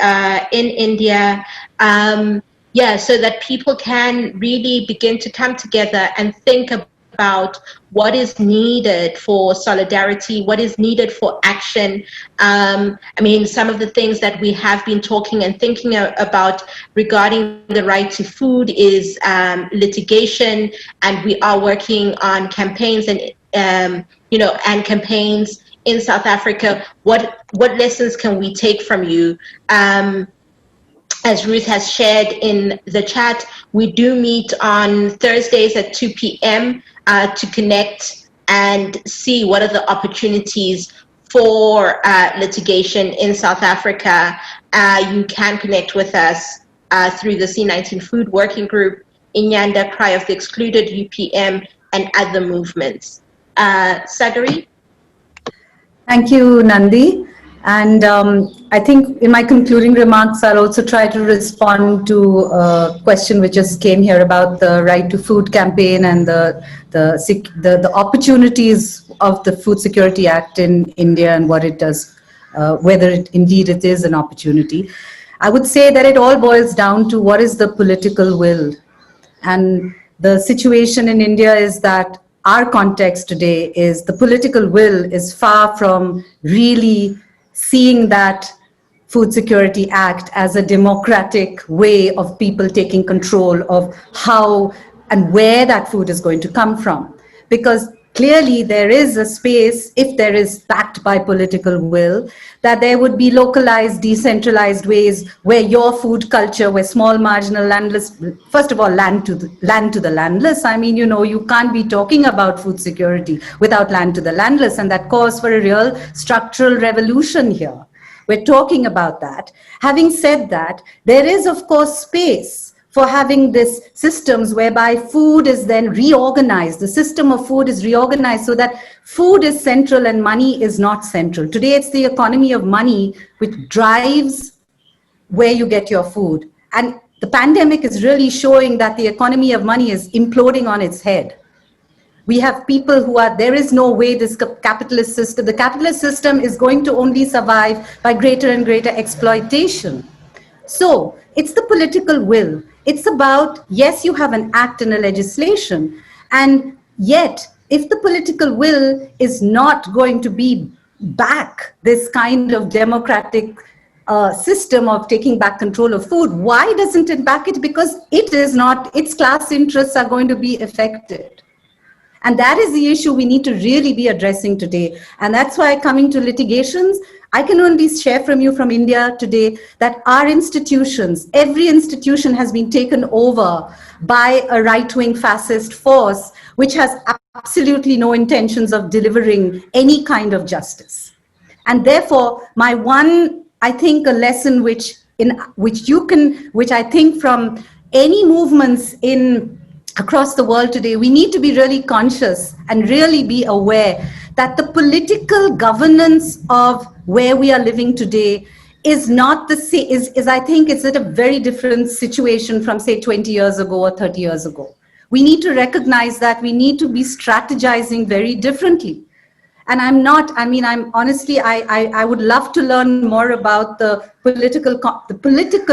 in India, so that people can really begin to come together and think about what is needed for solidarity, what is needed for action. I mean, some of the things that we have been talking and thinking about regarding the right to food is litigation, and we are working on campaigns and campaigns in South Africa. What lessons can we take from you? As Ruth has shared in the chat, we do meet on Thursdays at 2 p.m. To connect and see what are the opportunities for litigation in South Africa. You can connect with us through the C19 Food Working Group, Inyanda, Cry of the Excluded, UPM, and other movements. Sagari? Thank you, Nandi. And I think in my concluding remarks, I'll also try to respond to a question which just came here about the Right to Food campaign and the opportunities of the Food Security Act in India and what it does, whether indeed it is an opportunity. I would say that it all boils down to what is the political will. And the situation in India is that our context today is the political will is far from really seeing that Food Security Act as a democratic way of people taking control of how and where that food is going to come from. Because clearly there is a space, if there is backed by political will, that there would be localized, decentralized ways where your food culture, where small marginal landless, first of all, land to the landless. I mean, you can't be talking about food security without land to the landless, and that calls for a real structural revolution here. We're talking about that. Having said that, there is, of course, space for having this systems whereby food is then reorganized. The system of food is reorganized so that food is central and money is not central. Today, it's the economy of money which drives where you get your food. And the pandemic is really showing that the economy of money is imploding on its head. We have people who there is no way the capitalist system is going to only survive by greater and greater exploitation. So it's the political will. It's about, yes, you have an act and a legislation, and yet if the political will is not going to be back this kind of democratic system of taking back control of food, why doesn't it back it? Because it is not, its class interests are going to be affected. And that is the issue we need to really be addressing today. And that's why, coming to litigations, I can only share from you from India today that our institutions, every institution has been taken over by a right-wing fascist force, which has absolutely no intentions of delivering any kind of justice. And therefore, my one, I think, a lesson which I think from any movements across the world today, we need to be really conscious and really be aware that the political governance of where we are living today is not the same, I think it's at a very different situation from, say, 20 years ago or 30 years ago. We need to recognize that we need to be strategizing very differently. And I'm honestly, I would love to learn more about the political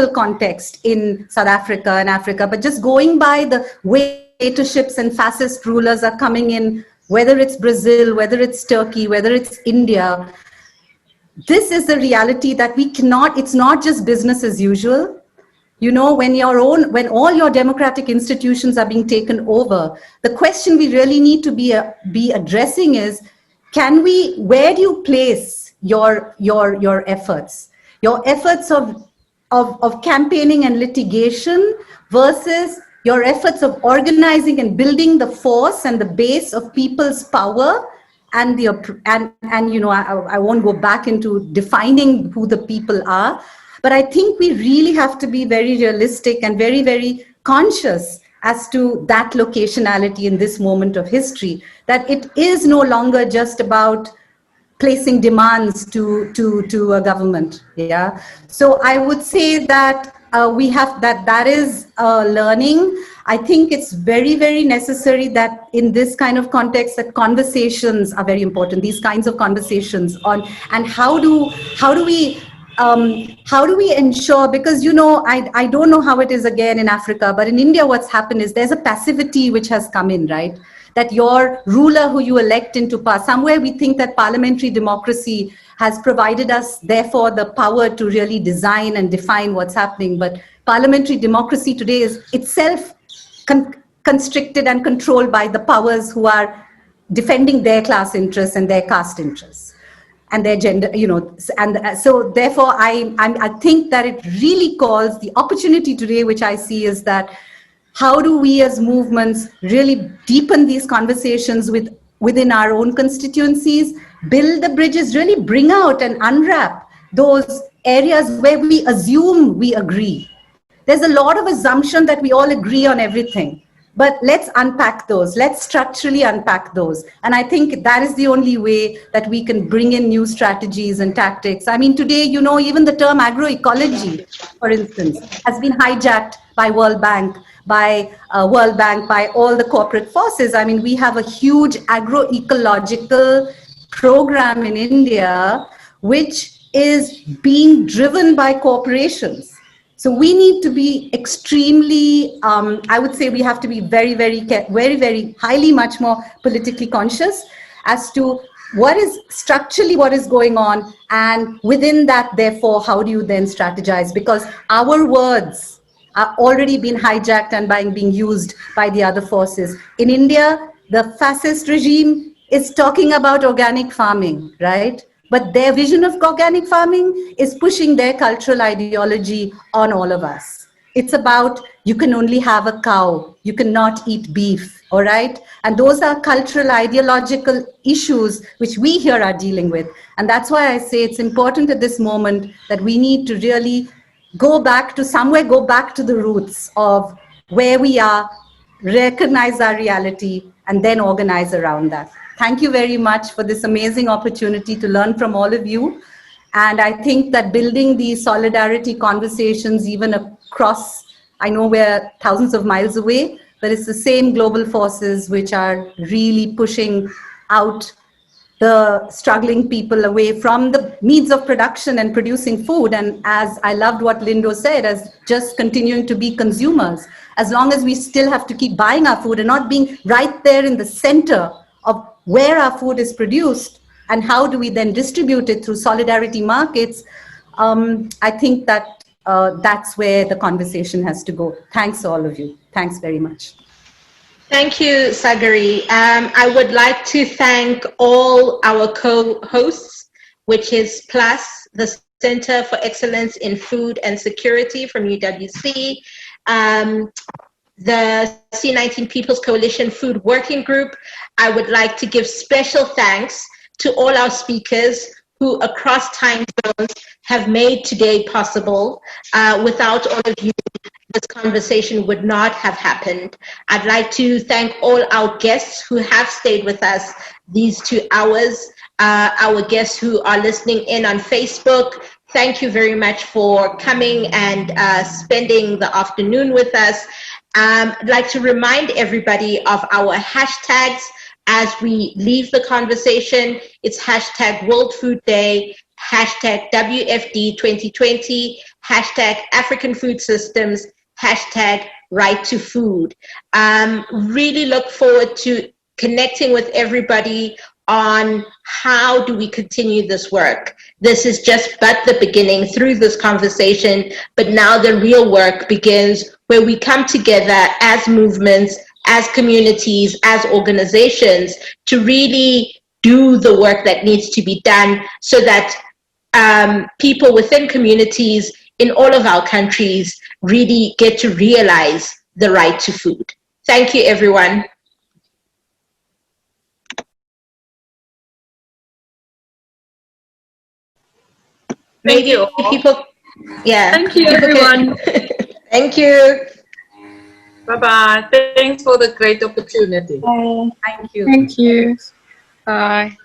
context in South Africa and Africa, but just going by the way dictatorships and fascist rulers are coming in, whether it's Brazil, whether it's Turkey, whether it's India, this is the reality that we cannot, it's not just business as usual. When all your democratic institutions are being taken over, the question we really need to be addressing is, where do you place your efforts? Your efforts of campaigning and litigation versus your efforts of organizing and building the force and the base of people's power and I won't go back into defining who the people are, but I think we really have to be very realistic and very, very conscious as to that locationality in this moment of history, that it is no longer just about placing demands to a government. Yeah. So I would say that we have that is learning. I think it's very, very necessary that in this kind of context that conversations are very important. These kinds of conversations on, and how do we how do we ensure, because, you know, I don't know how it is again in Africa, but in India, what's happened is there's a passivity which has come in, right? That your ruler who you elect into power, somewhere we think that parliamentary democracy has provided us, therefore, the power to really design and define what's happening. But parliamentary democracy today is itself constricted and controlled by the powers who are defending their class interests and their caste interests and their gender, you know. And so therefore I think that it really calls the opportunity today, which I see, is that how do we as movements really deepen these conversations within our own constituencies, build the bridges, really bring out and unwrap those areas where we assume we agree. There's a lot of assumption that we all agree on everything. But let's unpack those. Let's structurally unpack those. And I think that is the only way that we can bring in new strategies and tactics. I mean, today, you know, even the term agro-ecology, for instance, has been hijacked by World Bank, by all the corporate forces. I mean, we have a huge agro-ecological program in India, which is being driven by corporations. So we need to be extremely, I would say we have to be very, very highly much more politically conscious as to what is structurally what is going on. And within that, therefore, how do you then strategize? Because our words are already being hijacked and being used by the other forces. In India, the fascist regime is talking about organic farming, right? But their vision of organic farming is pushing their cultural ideology on all of us. It's about, you can only have a cow, you cannot eat beef, all right? And those are cultural, ideological issues which we here are dealing with. And that's why I say it's important at this moment that we need to really go back to the roots of where we are, recognize our reality, and then organize around that. Thank you very much for this amazing opportunity to learn from all of you. And I think that building these solidarity conversations even across, I know we're thousands of miles away, but it's the same global forces which are really pushing out the struggling people away from the means of production and producing food. And as I loved what Lindo said, as just continuing to be consumers, as long as we still have to keep buying our food and not being right there in the center of where our food is produced and how do we then distribute it through solidarity markets, I think that that's where the conversation has to go. Thanks all of you. Thanks very much. Thank you, Sagari. I would like to thank all our co-hosts, which is PLUS, the Center for Excellence in Food and Security from UWC, the C19 People's Coalition Food Working Group. I would like to give special thanks to all our speakers who across time zones have made today possible. Without all of you, this conversation would not have happened. I'd like to thank all our guests who have stayed with us these 2 hours, our guests who are listening in on Facebook. Thank you very much for coming and spending the afternoon with us. I'd like to remind everybody of our hashtags as we leave the conversation. It's hashtag World Food Day, hashtag WFD 2020, hashtag African Food Systems, hashtag Right to Food. Really look forward to connecting with everybody on how do we continue this work. This is just but the beginning through this conversation, but now the real work begins where we come together as movements, as communities, as organizations to really do the work that needs to be done so that people within communities in all of our countries really get to realize the right to food. Thank you, everyone. Thank you. People, yeah. Thank you, everyone. Thank you. Bye-bye. Thanks for the great opportunity. Thank you. Thank you. Bye.